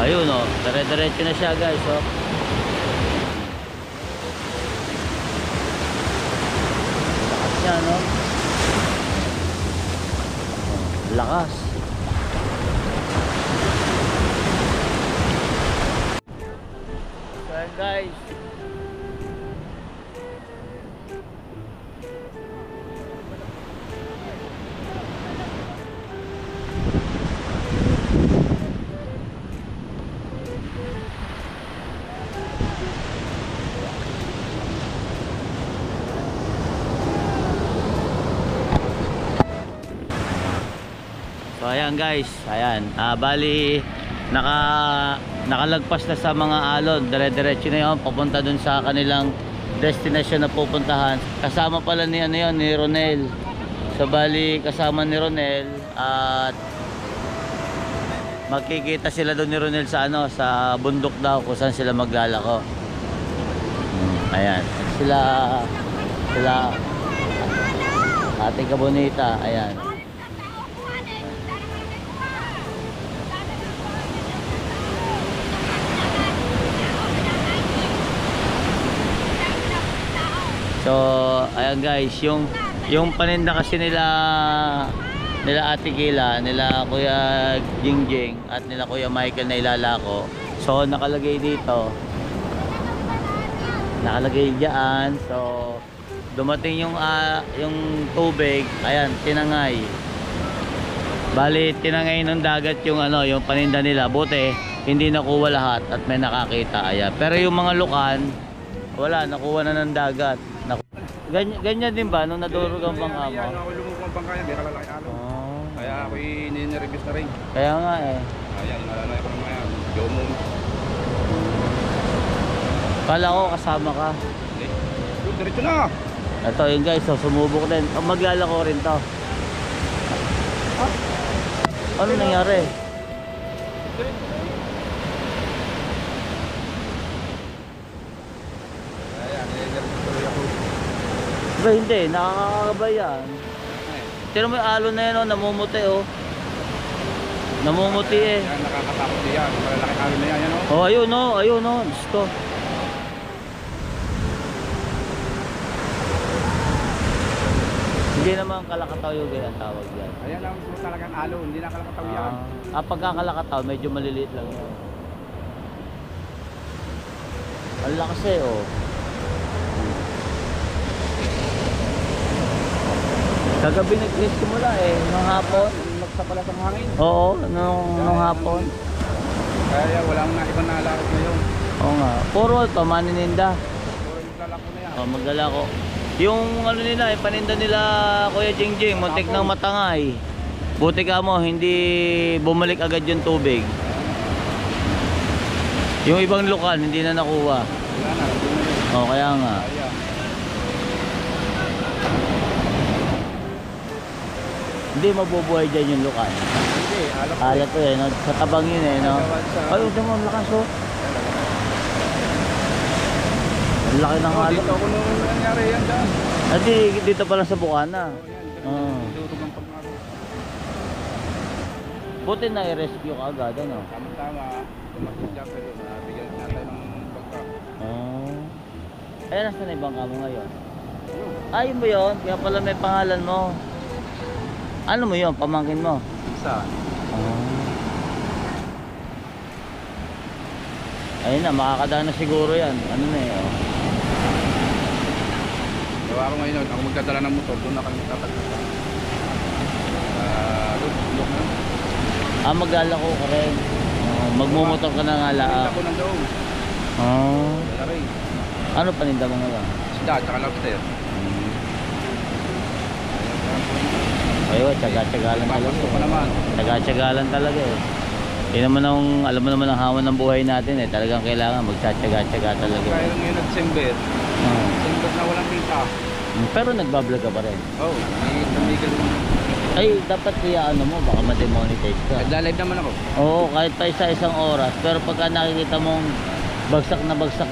Ayun, oh. Dire-diretso na siya, guys, oh. Lakas niya, no? Lakas. So, ayan, guys. So ayan guys, ayan. Bali nakalagpas na sa mga alon, dire-diretso na 'yon papunta dun sa kanilang destination na pupuntahan. Kasama pala ni ano 'yon, ni Ronel. So bali kasama ni Ronel at magkikita sila doon ni Ronel sa ano, sa bundok daw kung saan sila maglalako. Ayan, sila Ate Kabonita, ayan. So, ayan guys, yung paninda kasi nila Ate Kila, nila Kuya Jingjing at nila Kuya Michael na ilalako. So, nakalagay dito. Nakalagay diyan. So, dumating yung tubig, ayan, tinangay. Bali, tinangay ng dagat yung ano, yung paninda nila. Buti hindi nakuha lahat at may nakakita, ayan. Pero yung mga lukan, wala, nakuha na ng dagat. Ganyan din ba nung nadurog ang bangka mo? Ako lumukong bangka yan, di kalalaki alon. Oh. Kaya ako nire-reviews na rin. Kaya nga eh. Ayan, inalalay ko naman yan. Jomo. Kala ko kasama ka. Diretso na! Ito yun guys, so, sumubok din. Maglalako rin to. Ano nangyari? Ayan, nire-reviews tuloy ako. Ba hindi, nakakakabay yan. Tira mo yung alon na yun, oh, namumuti oh. Namumuti eh. Yan, nakakatakot din yan. Malalaki alon na yan, yan o. Oh, ayun oh, ayun oh. Diyos ko. Hindi naman kalakataw yung ganyan tawag yan. Ayan lang gusto talagang alon, hindi na kalakataw yan. Pagka kalakataw, medyo maliliit lang yun. Ang lakas eh oh. Kagabi nagsimula eh, nung hapon. Nagsapala sa hangin. Oo, nung hapon. Kaya wala nang ibang nalakot ngayon. Oo nga. Puro ito, manininda. Puro maglalako na yan. Oh, maglalako. Yung ano nila, yung paninda nila Kuya Jingjing, muntik nang matangay. Buti ka mo, hindi bumalik agad yung tubig. Yung ibang lukan, hindi na nakuha. Wala na, hindi na yun. Oh, kaya nga. Kaya. Hindi mabubuhay dyan yung lukan. Hindi, alak. Alat to eh, no? Sa tabang yun eh, no? Ay, huwag naman, lakas oh. Ang laki ng alak. Dito ako nung nangyari yan dyan. Dito pa lang sa Bukana. Oo. Durog ang pagmaro. Buti na i-rescue ka agad, ano? Tama-tama, tumakit dyan pero nabigyan natin ng pagka. Eh, nasa na ibang kamo ngayon? Ayun ba yun? Kaya pala may pangalan mo. Ano mo yun? Pamangkin mo? Isa. Ayun na, makakadaan na siguro yan. Ano na eh, oh. Gawa ko ngayon, ako magdadala ng motor, doon na kami tatagpuan. Doon na. Maglalako ka rin. Magmumotor ka na nga Paninda ko nandoon. Dala rin. Ano paninda mo ngayon? Isda, tsaka lobster. Ayun, tsaga-tsagalan talaga. Papasto pa naman. Tsaga-tsagalan talaga eh. Yun naman ang, alam mo naman ang hawan ng buhay natin eh. Talagang kailangan magtsatsaga-tsaga talaga. Kaya lang ngayon nag-December. December na walang kita. Pero nagbablog ka pa rin. Oo, may tumigil mo. Ay, dapat kaya ano mo, baka ma-demonetize ka. Nagla-live naman ako. Oo, kahit pa isa-isang oras. Pero pagka nakikita mong bagsak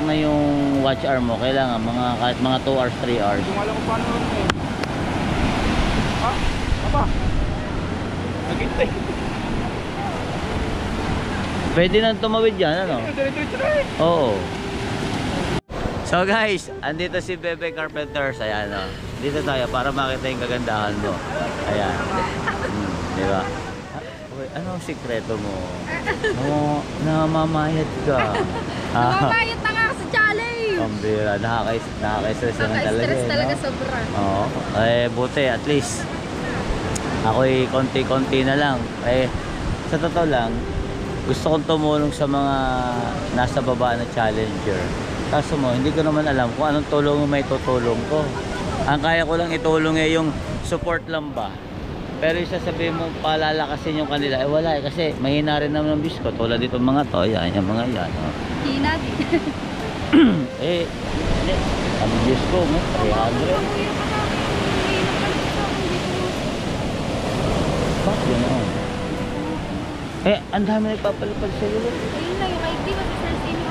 na yung watch hour mo, kailangan kahit mga 2 hours, 3 hours. Kung alam ko paano eh. Naghintay. Pwede nang tumawid yan, ano? Oo. So guys, andito si Bebe Carpenters. Ayan, no? Dito tayo para makita yung kagandahan mo. Ayan. Di ba? Okay, anong sikreto mo? Namamayad ka. Namamayad na nga sa challenge. Pambira, nakaka-stress naman talaga. Nakaka-stress talaga no? sobra. Oo. Eh, buti, at least. Ako'y konti-konti na lang. Eh, sa totoo lang, gusto kong tumulong sa mga nasa baba na challenger. Kaso mo, hindi ko naman alam kung anong tulong may tutulong ko. Ang kaya ko lang itulong eh yung support lang ba. Pero yung sasabihin mo palalakasin yung kanila, eh wala eh. Kasi mahina rin naman ang views ko. Tulad itong mga to, yan, yung mga yan. Oh. Hina din. Eh, hindi. Ang views ko, 300. Bakit yun oh? Eh, ang dami nagpapalipad sa iyo. Ayun lang, yung ID mo sa first aid mo.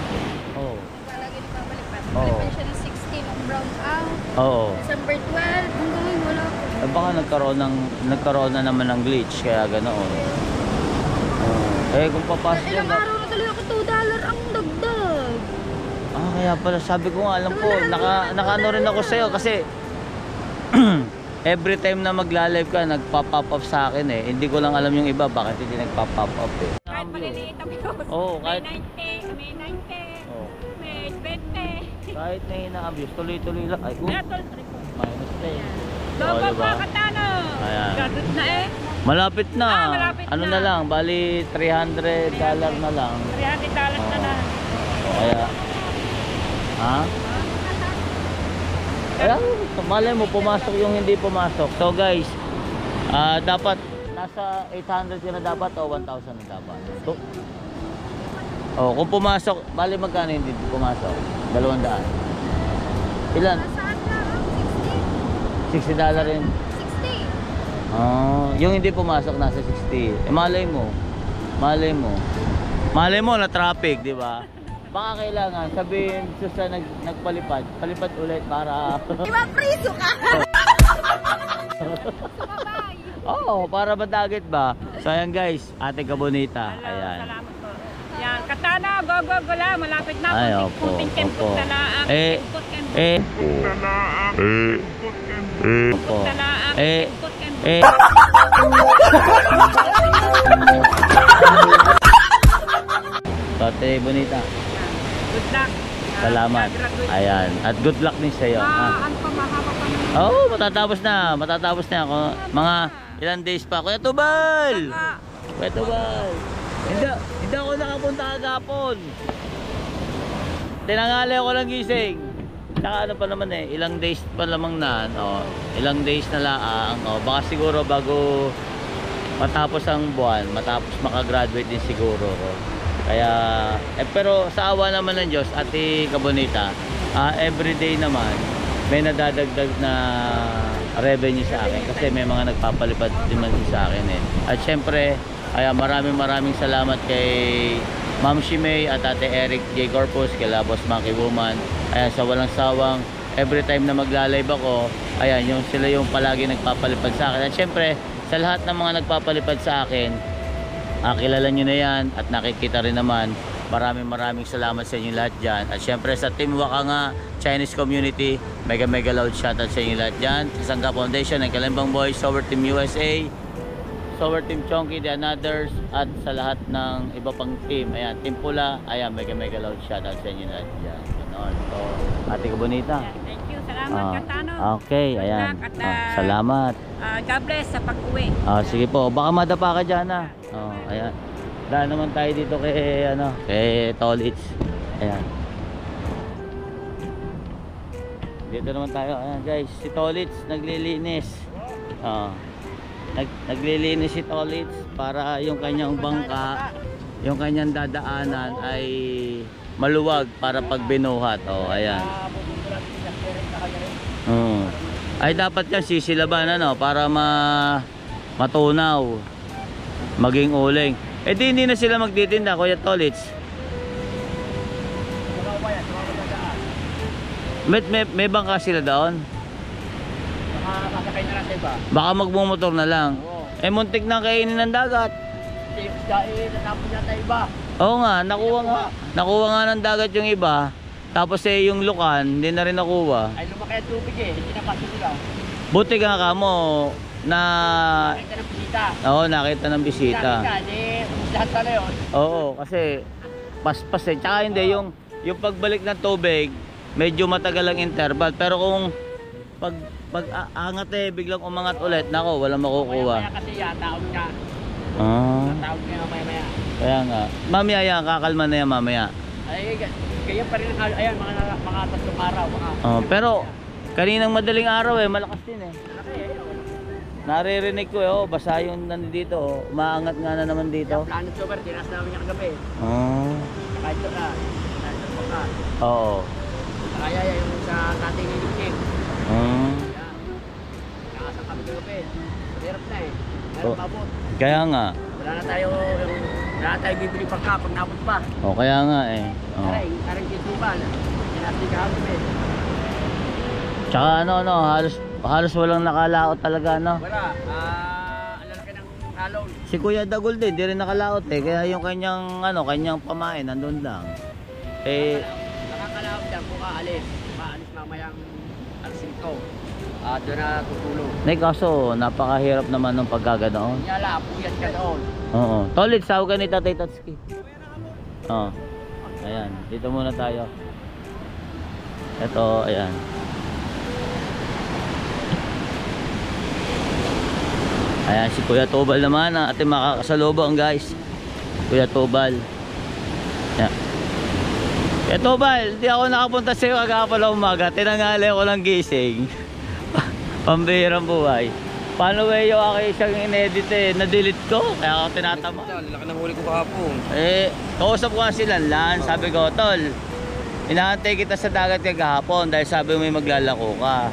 Oo. Palagi nagpapalipad. Oo. Palipad siya ng 16 ng brown out. Oo. December 12, hanggang ngayon wala ko. Eh, baka nagkaroon na naman ng glitch, kaya ganoon. Eh, kung papasok Ilang na... araw na talaga ako $2 ang dagdag. Ah, kaya pala, sabi ko nga, alam ko, naka-ano rin ako sa'yo kasi every time na magla-live ka, nagpa-pop up sa akin eh. Hindi ko lang alam yung iba, bakit hindi nagpa-pop up eh. Kahit maliliit ang views. Oo, kahit... May 90, Oo. may 20. Kahit na ina-abuse, tuloy-tuloy lang. Ay, Kaya tol, minus 10. Logo diba? pa katano. Ayan. Gadot na eh. Malapit na. Malapit Ano na. na lang, bali $300 na lang. $300 na na. O kaya... Ha? Kaya, malay mo, pumasok yung hindi pumasok. So guys, dapat nasa 800 yun na dapat o 1,000 na dapat. So, oh, kung pumasok, bali magkano hindi pumasok? 200. Ilan? Saan na? $60 rin. 60. Yung hindi pumasok nasa 60. Eh malay mo. Malay mo. Malay mo na traffic, di ba? Baka kailangan sabihin sa nagpalipad, palipad ulit para Iba priso ka! Sumabay! Oo, para matagit ba? So ayan guys, Ate Kabonita. Hello, Ayan. salamat po. Yan, katana, go, go, go lang. Malapit na. Ay, opo, Kunting-kempot opo. na laang. Eh, eh, opo. Na laang. Eh, Kempot-kempot. eh. Ate Bonita, Good luck. salamat. Ayan. At good luck din sa iyo. Ano pa, mahaba pa naman. Oo, matatapos na. Matatapos na ako. Mga ilang days pa. Kuya Tubal! Kuya Tubal! Hindi ako nakapunta kagapon. Tinangali ako lang gising. Saka ano pa naman eh, ilang days pa lamang na. Ilang days na laang. Baka siguro bago matapos ang buwan, matapos makagraduate din siguro ko. Kaya, pero sa awa naman ng Diyos, Ate Kabonita, everyday naman, may nadadagdag na revenue sa akin kasi may mga nagpapalipad din sa akin eh. At syempre, maraming salamat kay Ma'am Shimei at Ate Eric J. Corpus, kay Labos Maki Woman. Ayan, sa walang sawang, every time na magla-live ako, ayan, sila yung palagi nagpapalipad sa akin. At syempre, sa lahat ng mga nagpapalipad sa akin, kilala nyo na yan at nakikita rin naman. Maraming salamat sa inyo lahat dyan. At syempre sa Team Wakanga Chinese Community, mega loud shoutout sa inyo lahat dyan. Sa Sangga Foundation, ng Kalimbang Boys, Sower Team USA, Sower Team Chonky, The Anothers, at sa lahat ng iba pang team. Ayan, Team Pula, ayan, mega loud shoutout sa inyo lahat dyan. Ganon. So, Ate Kabonita. Thank you. Salamat, katano. Okay, Good ayan. luck at, Salamat. God bless sa pag-uwi. Sige po, baka madapa ka dyan ha. Ayan. Dahil naman tayo dito kay Tolits. Ayan. Dito naman tayo. Ayan guys, si Tolits naglilinis. Naglilinis si Tolits para yung kanyang bangka, yung kanyang dadaanan ay maluwag para pag binuhat. Ayan. Ay dapat yan sisilaban para matunaw, maging uling. Hindi na sila magtitinda, Kuya Tolits. May bangka sila doon? sakay na lang sa iba. Baka magmumotor na lang. Oo. Eh, muntik na kainin ng dagat. Kasi yung isda natapon yata iba. Oo nga, nakuha nga ng dagat yung iba. Tapos yung lukan, hindi na rin nakuha. Ay lumaki ang tubig eh, hindi napasok nila. Buti nga kamo na Nakita ng bisita. oo, nakita ng bisita. Nakita, di lahat pala yun. Oo, kasi paspas eh. Tsaka hindi, yung pagbalik ng tubig, medyo matagal ang interval. Pero kung pag angat biglang umangat ulit, nako, walang makukuha. Maya kasi taog niya. Ah, Taog niya maya. kaya nga. Mamaya yan, kakalma na yan mamaya. Ay, kaya pa rin ang ayan, mga tatlong araw. Oh, pero kaninang madaling araw malakas din eh. Naririnig ko basa yung nandito umaangat nga na naman dito. Planet Sober, tinas namin niya kagabi. Oh. Kahit ito na, baka. Oo. Kaya yung sa dating iligting. Mm. Nakasang kami kagabi. Hirap na eh. Meron Oh. mabot. Kaya nga. Wala na tayo bibili pagka pag nabot pa. Oh, kaya nga eh. Oh. Aring kituban. Tinasig kami eh. Tsaka halos walang nakalaot talaga Wala. Ang lalaki ng halon. Si Kuya Dagol din, di rin nakalaot kaya yung kanyang pamain nandun lang. Nakakalaot yan kung aalis. Maalis mamayang alas 5. Doon na tutulog. Kaso napakahirap naman ng pagkaganoon. Yala, puyat ka doon. Oo. Tolit, sawagan ni Tatay Tatsuki. Oo. Ayan, dito muna tayo. Ito, ayan. Ayan, si Kuya Tobal naman ang ating makakasalubong, guys. Kuya Tobal. Ayan. Kuya Tobal, di ako nakapunta sa iyo kagapon ng umaga. Tinangali ako ng gising. Pambihirang buhay. Paano yung aking isang inedit na-delete ko, kaya ako tinatama. Lalaki ng huli ko kahapon. Kausap ko nga si Lanlan, sabi ko, Tol, inaantay kita sa dagat kagahapon dahil sabi mo may maglalako ka.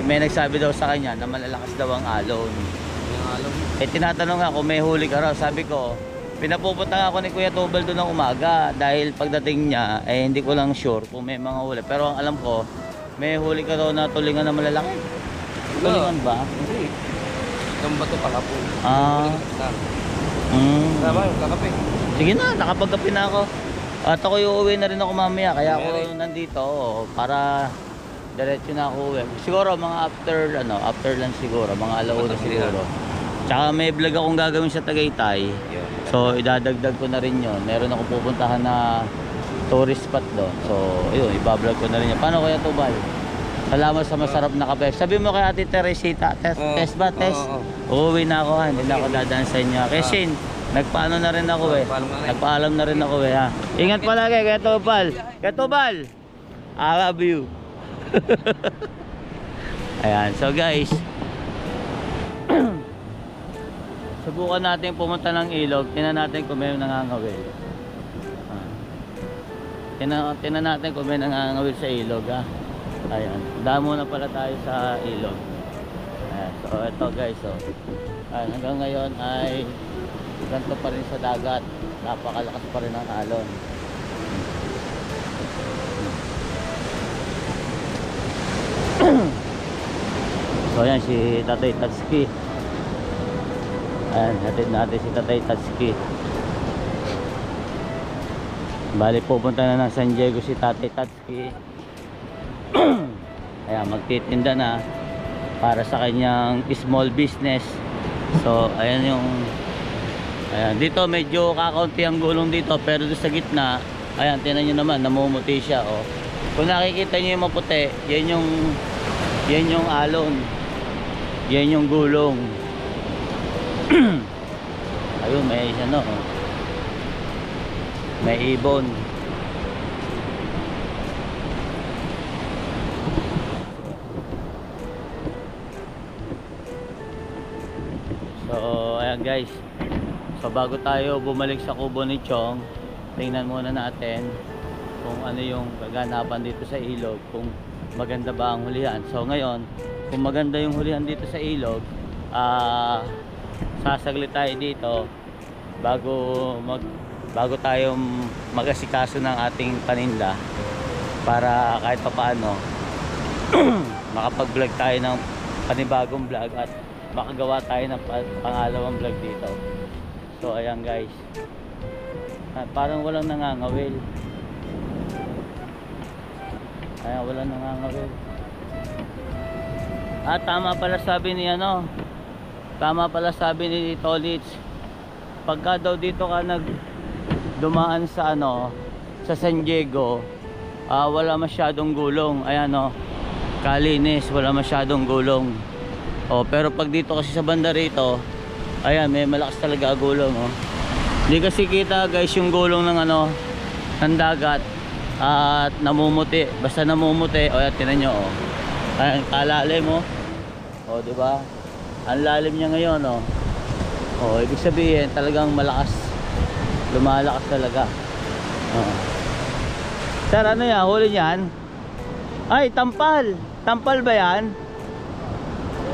May nagsabi daw sa kanya na malalakas daw ang alon. Tinatanong nga kung may huli ka raw, sabi ko, pinapupunta ako ni Kuya Tobal doon ng umaga dahil pagdating niya, hindi ko lang sure kung may mga huli. Pero ang alam ko, may huli ka raw na tulingan na malalaki. Tulingan ba? Hindi. Ang bato kahapon. Tama yung kakape. Sige na, nakapagkape na ako. At ako uuwi na rin ako mamaya, kaya ako nandito para diretso na ako uwi. Siguro mga after lunch siguro, mga alauna siguro. Tsaka may vlog akong gagawin sa Tagaytay. So idadagdag ko na rin yun. Meron akong pupuntahan na tourist spot doon. So ayun, ibablog ko na rin yun. Paano kaya Tobal? Salamat sa masarap na kape. Sabi mo kay Ate Teresita, test ba? Uuwi na ako, hindi na ako dadaan sa inyo. Kasi nagpaano na rin ako nagpaalam na rin ako ha. Ingat palagi kay Tobal. Kay Tobal, I love you. Ayan, so guys, subukan natin pumunta ng ilog. Tingnan natin kung may nangangawil. Tingnan natin kung may nangangawil sa ilog ha. Ayan, damo na pala tayo sa ilog. Ayan, so ito guys, ayan, hanggang ngayon ay ganito pa rin sa dagat. Napakalakas pa rin ang alon. So ayan si Tatay Tatsuki. Ayan, hatid natin si Tatay Tatsuki. Bali pupunta na ng San Diego si Tatay Tatsuki. Ayan, magtitinda na para sa kanyang small business. So ayan yung dito medyo kakaunti ang gulong dito, pero doon sa gitna, ayan, tingnan nyo naman, namumuti siya kung nakikita nyo yung maputi, yan yung alon, yan yung gulong. Ayun, may may ibon. So ayan guys, so bago tayo bumalik sa kubo ni Chong, tingnan muna natin kung ano yung kaganapan dito sa ilog, kung maganda ba ang hulihan. So ngayon, kung maganda yung hulihan dito sa ilog, sasaglit tayo dito bago tayo mag-asikaso ng ating paninda, para kahit papaano makapag-vlog tayo ng panibagong vlog at makagawa tayo ng pangalawang vlog dito. So ayan guys, parang walang nangangawil. Ayan, walang nangangawil. Tama pala sabi ni Tolits, pagka daw dito ka dumaan sa sa San Diego, wala masyadong gulong. Ayan kalinis, wala masyadong gulong. Pero pag dito kasi sa banda rito, ayan, may malakas talaga gulong. Hindi kasi kita guys yung gulong ng ng dagat at namumuti. Basta namumuti, ayan, tinan nyo ayan, kalalim di ba? Ang lalim niya ngayon ibig sabihin talagang malakas, lumalakas talaga. Sir, ano yan? Huli niyan? Ay, tampal ba yan?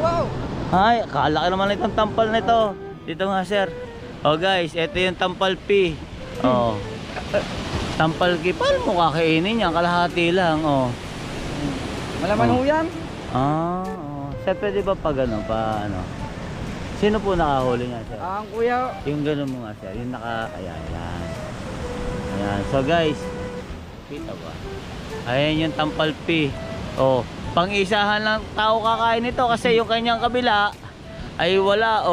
Wow! Ay, akala ko naman itong tampal na ito. Dito nga sir. Guys, ito yung tampal P. Tampal P. Paano mo kakainin yan? Kalahati lang. Malaman ho yan? Sir, pwede ba pag Sino po nakahuli nga sir? Ang kuya. Yung gano'n mo nga sir. Yung ayan. Ayan. So guys, kita ba? Ayan yung tampal P. Pang-isahan lang tao kakain nito kasi yung kanyang kabila ay wala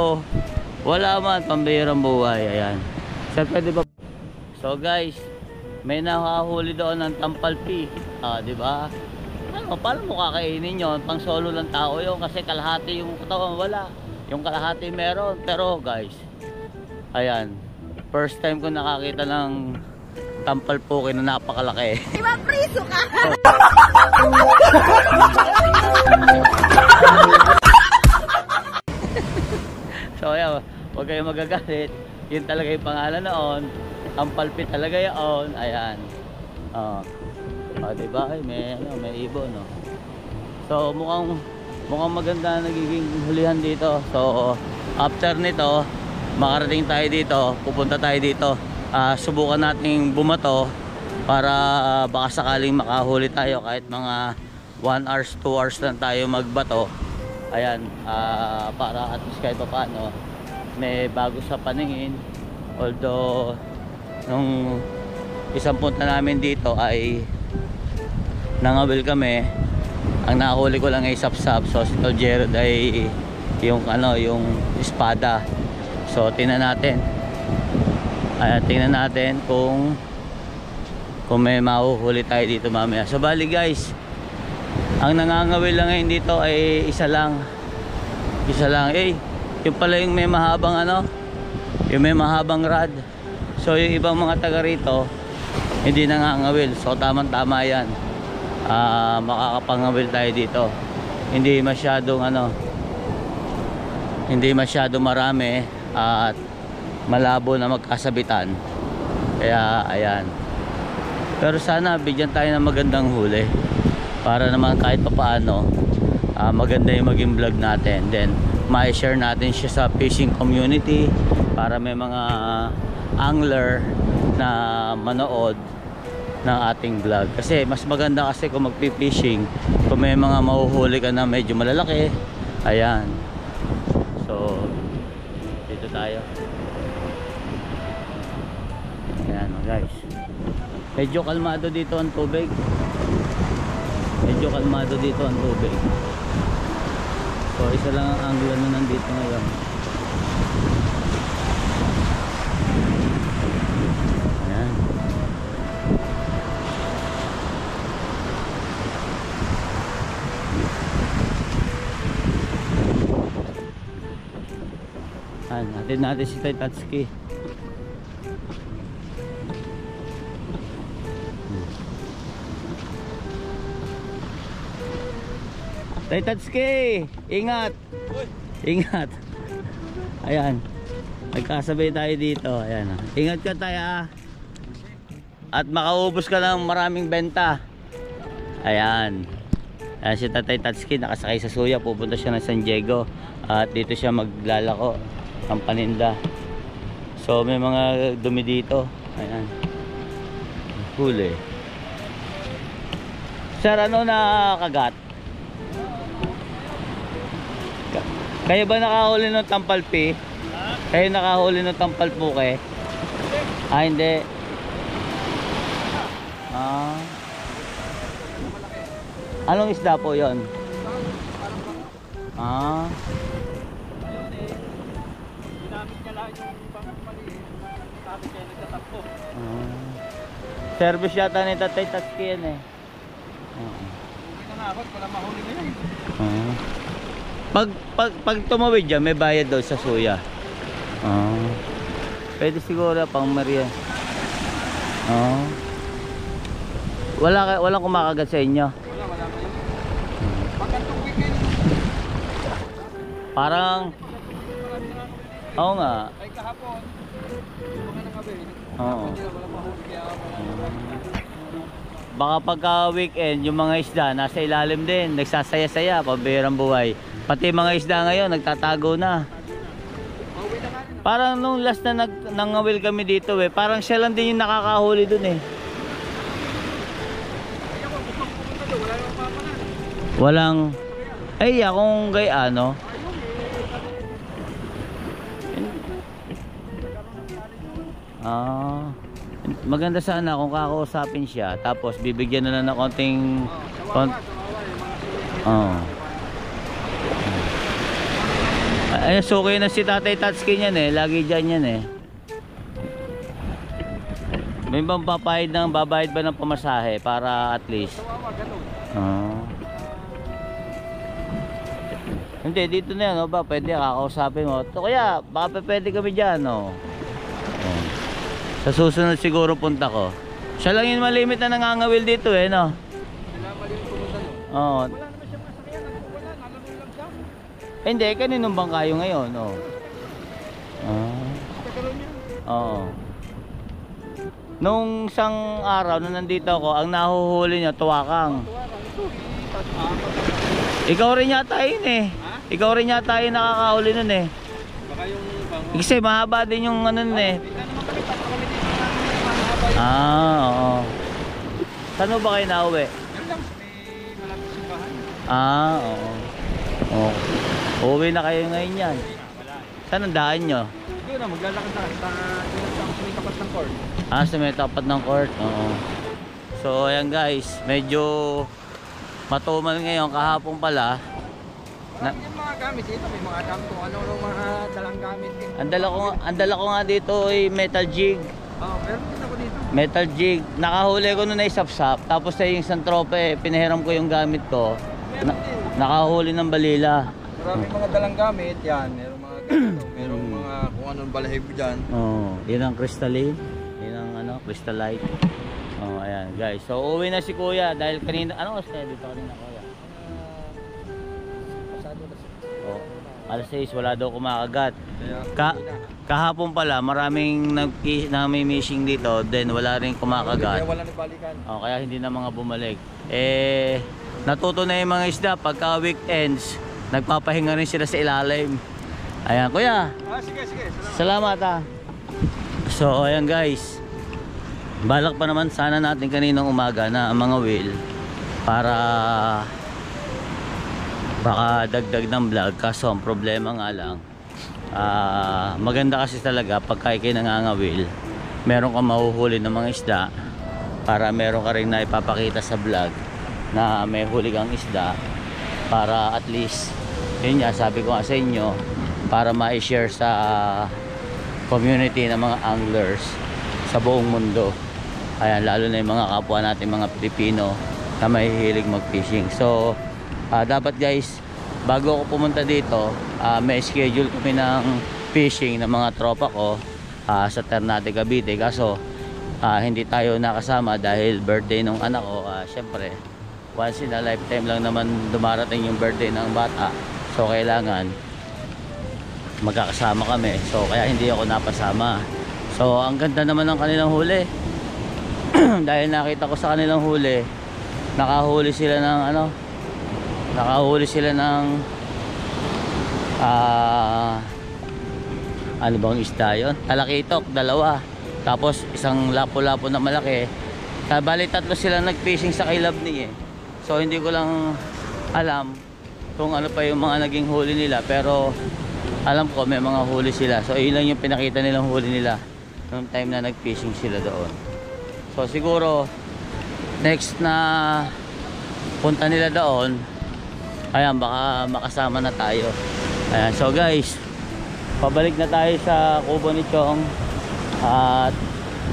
wala man, pambihirang buhay. Ayan. Sir, pwede ba? So guys, may nakahuli doon ng tampal P. Di ba? Paano mo kakainin yon? Pang solo lang tao yun kasi kalahati yung katawan wala. Yung kalahati meron. Pero guys, ayan, first time ko nakakita ng tampal po na napakalaki. Di ba priso ka? So ayan, huwag kayong magagalit. Yun talaga yung pangalan noon. Tampal P talaga yun. Ayan. Diba? Ay, may ibon So mukhang maganda nagiging hulihan dito. So after nito, makarating tayo dito, pupunta tayo dito. Subukan nating bumato para baka sakaling makahuli tayo kahit mga 1 hours, 2 hours lang tayo magbato. Ayan, para at least kahit pa paano may bago sa paningin. Although nung isang punta namin dito ay nangawil kami, ang nakahuli ko lang ay sapsap. So si Tol Gerald ay yung espada. So tingnan natin kung may mahuhuli tayo dito mamaya. So bali guys, ang nangangawil lang ngayon dito ay isa lang. Yung pala yung may mahabang yung may mahabang rod. So yung ibang mga taga rito hindi nangangawil. So tamang tama yan. Makakapangawil tayo dito. Hindi masyadong marami at malabo na magkasabitan. Kaya ayan. Pero sana bigyan tayo ng magandang huli para naman kahit papaano maganda yung maging vlog natin. Then ma-share natin siya sa fishing community para may mga angler na manood ng ating vlog. Kasi mas maganda kasi kung magpi-fishing, kung may mga mahuhuli ka na medyo malalaki. Ayan. So dito tayo. Ayan guys, medyo kalmado dito ang tubig. So isa lang ang anggulo na nandito ngayon. Ayan. Natin si Tatsuki. Tatsuki, ingat. Ingat. Ayan. Nagkasabay tayo dito. Ayan. Ingat ka tayo. At makaubos ka ng maraming benta. Ayan. Ayan si Tatay Tatsuki, nakasakay sa suya, pupunta siya ng San Diego. At dito siya maglalako ng paninda. So may mga dumi dito. Ayan. Huli. Sir, ano na kagat? Kayo ba nakahuli ng tampalpi? Kayo nakahuli ng tampalpuke? Ah, hindi. Ah. Anong isda po yon? Ah. Ginamit niya lang yung pangmali. Sabi kayo nagtatakbo. Service yata ni Tatay Tatski yan eh. Hindi na nga ako, wala mahuli ngayon. Pag tumawid dyan, may bayad daw sa suya. Pwede siguro pang merienda. Walang kumakagat sa inyo. Wala na yun. Pagkantong weekend, Parang oo nga. ay kahapon, mga nangabi. Oo. Wala mahuli kaya Baka pagka weekend, yung mga isda nasa ilalim din, nagsasaya-saya, pambihirang buhay. Pati mga isda ngayon, nagtatago na. Parang nung last na nangawil kami dito parang siya lang din yung nakakahuli dun eh. Walang, akong gayano. Maganda sana kung kakausapin siya, tapos bibigyan na lang ng konting ay, suki na si Tatay Tatski niyan eh, lagi dyan yan eh. May bang babayad ba ng pamasahe para at least? Hindi, dito na yan, ba? Pwede kakausapin mo. Kaya, baka pwede kami dyan, no? Sa susunod siguro punta ko. Siya lang yung malimit na nangangawil dito eh, no? Oo. Hindi, kaninong bang kayo ngayon, no? Oo. Nung isang araw na nandito ako, ang nahuhuli niya, tuwakang. Ikaw rin yata yun eh. Ikaw rin yata yun nakakahuli nun eh. Baka yung Kasi mahaba din yung ano nun eh. Oo. Saan ba kayo nauwi? yun lang, may malapit simbahan. Oo. Uuwi na kayo ngayon yan. Saan ang daan nyo? Doon na, maglalakad na. Sa may tapat ng court. Sa may tapat ng court. Oo. So ayan guys, medyo matumal ngayon. Kahapon pala Marami yung mga gamit dito. May mga gamit kung ano mga dalang gamit. ang dala ko nga dito ay metal jig. Meron din ako dito. Metal jig. Nakahuli ko nun ay sapsap. Tapos ay yung isang trope, pinahiram ko yung gamit ko. Nakahuli ng balila. Maraming mga dalang gamit. Yan, merong mga ganito. Merong mga kung anong balahibo dyan. Yan ang crystalline. Yan ang crystallite. Ayan guys. So uwi na si Kuya dahil kanina, ano oras kaya dito kanina Kuya? Alas 6, wala daw kumakagat. Kahapon pala, maraming nami-missing dito, then wala rin kumakagat. Kaya wala nagbalikan. Kaya hindi na mga bumalik. Natuto na yung mga isda pagka weekends, nagpapahinga rin sila sa ilalim. Ayan, Kuya. Sige. Salamat. So, ayan guys. Balak pa naman sana natin kaninang umaga na ang mga wheel para baka dagdag ng vlog, kaso ang problema nga lang maganda kasi talaga pagka ikay nangangawil, meron kang mahuhuli ng mga isda para meron ka rin na ipapakita sa vlog na may huli kang isda, para at least yun nga, sabi ko nga sa inyo, para ma-share sa community ng mga anglers sa buong mundo. Ayan, lalo na yung mga kapwa natin mga Pilipino na mahihilig mag-fishing. So dapat guys, bago ako pumunta dito, may schedule kami ng fishing ng mga tropa ko sa Ternate, Cavite. Kaso hindi tayo nakasama dahil birthday ng anak ko. Syempre, once in a lifetime lang naman dumarating yung birthday ng bata. So kailangan magkakasama kami. So kaya hindi ako napasama. So ang ganda naman ng kanilang huli. Dahil nakita ko sa kanilang huli, nakahuli sila ng ano bang isda yun? Talakitok, dalawa. Tapos isang lapo-lapo na malaki. Bali tatlo sila nag-fishing sa Kilabni eh. So hindi ko lang alam kung ano pa yung mga naging huli nila, pero alam ko may mga huli sila. So yun lang yung pinakita nilang huli nila noong time na nag-fishing sila doon. So siguro next na punta nila doon, ayan, baka makasama na tayo. Ayan, so guys, pabalik na tayo sa kubo ni Chong. At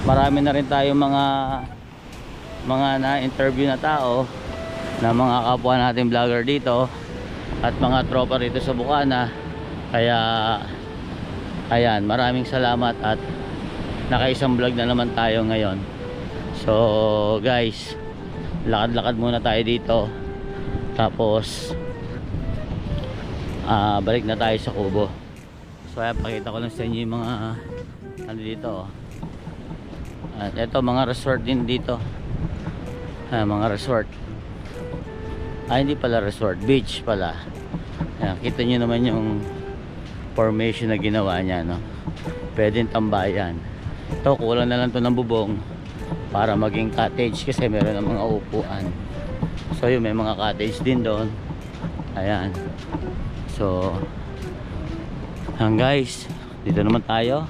marami na rin tayo mga na-interview na tao, na mga kapwa natin vlogger dito at mga tropa rito sa Bukana. Kaya ayan, maraming salamat at nakaisang vlog na naman tayo ngayon. So guys, lakad-lakad muna tayo dito, tapos balik na tayo sa kubo. So ayan, pakita ko lang sa inyo yung mga ano dito. At ito, mga resort din dito. Mga resort. Hindi pala resort, beach pala. Ayan, kita nyo naman yung formation na ginawa niya, no? Pwedeng tambayan. Ito, kulang na lang to ng bubong para maging cottage, kasi meron ng mga upuan. So yun, may mga cottage din doon. Ayan. So guys, dito naman tayo.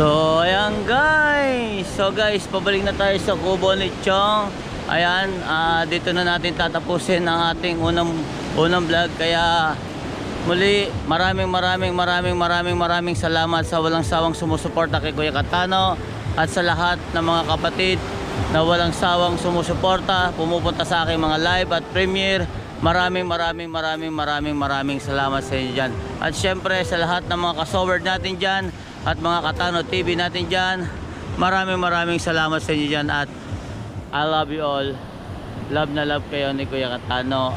So ayan guys, pabalik na tayo sa kubo ni Chong. Ayan, dito na natin tatapusin ang ating unang vlog. Kaya muli, maraming salamat sa walang sawang sumusuporta kay Kuya Katano, at sa lahat ng mga kapatid na walang sawang sumusuporta, pumupunta sa aking mga live at premiere. Maraming salamat sa inyo dyan. At syempre sa lahat ng mga kasoward natin dyan at mga Katano TV natin dyan, maraming salamat sa inyo dyan. At I love you all. Love na love kayo ni Kuya Katano.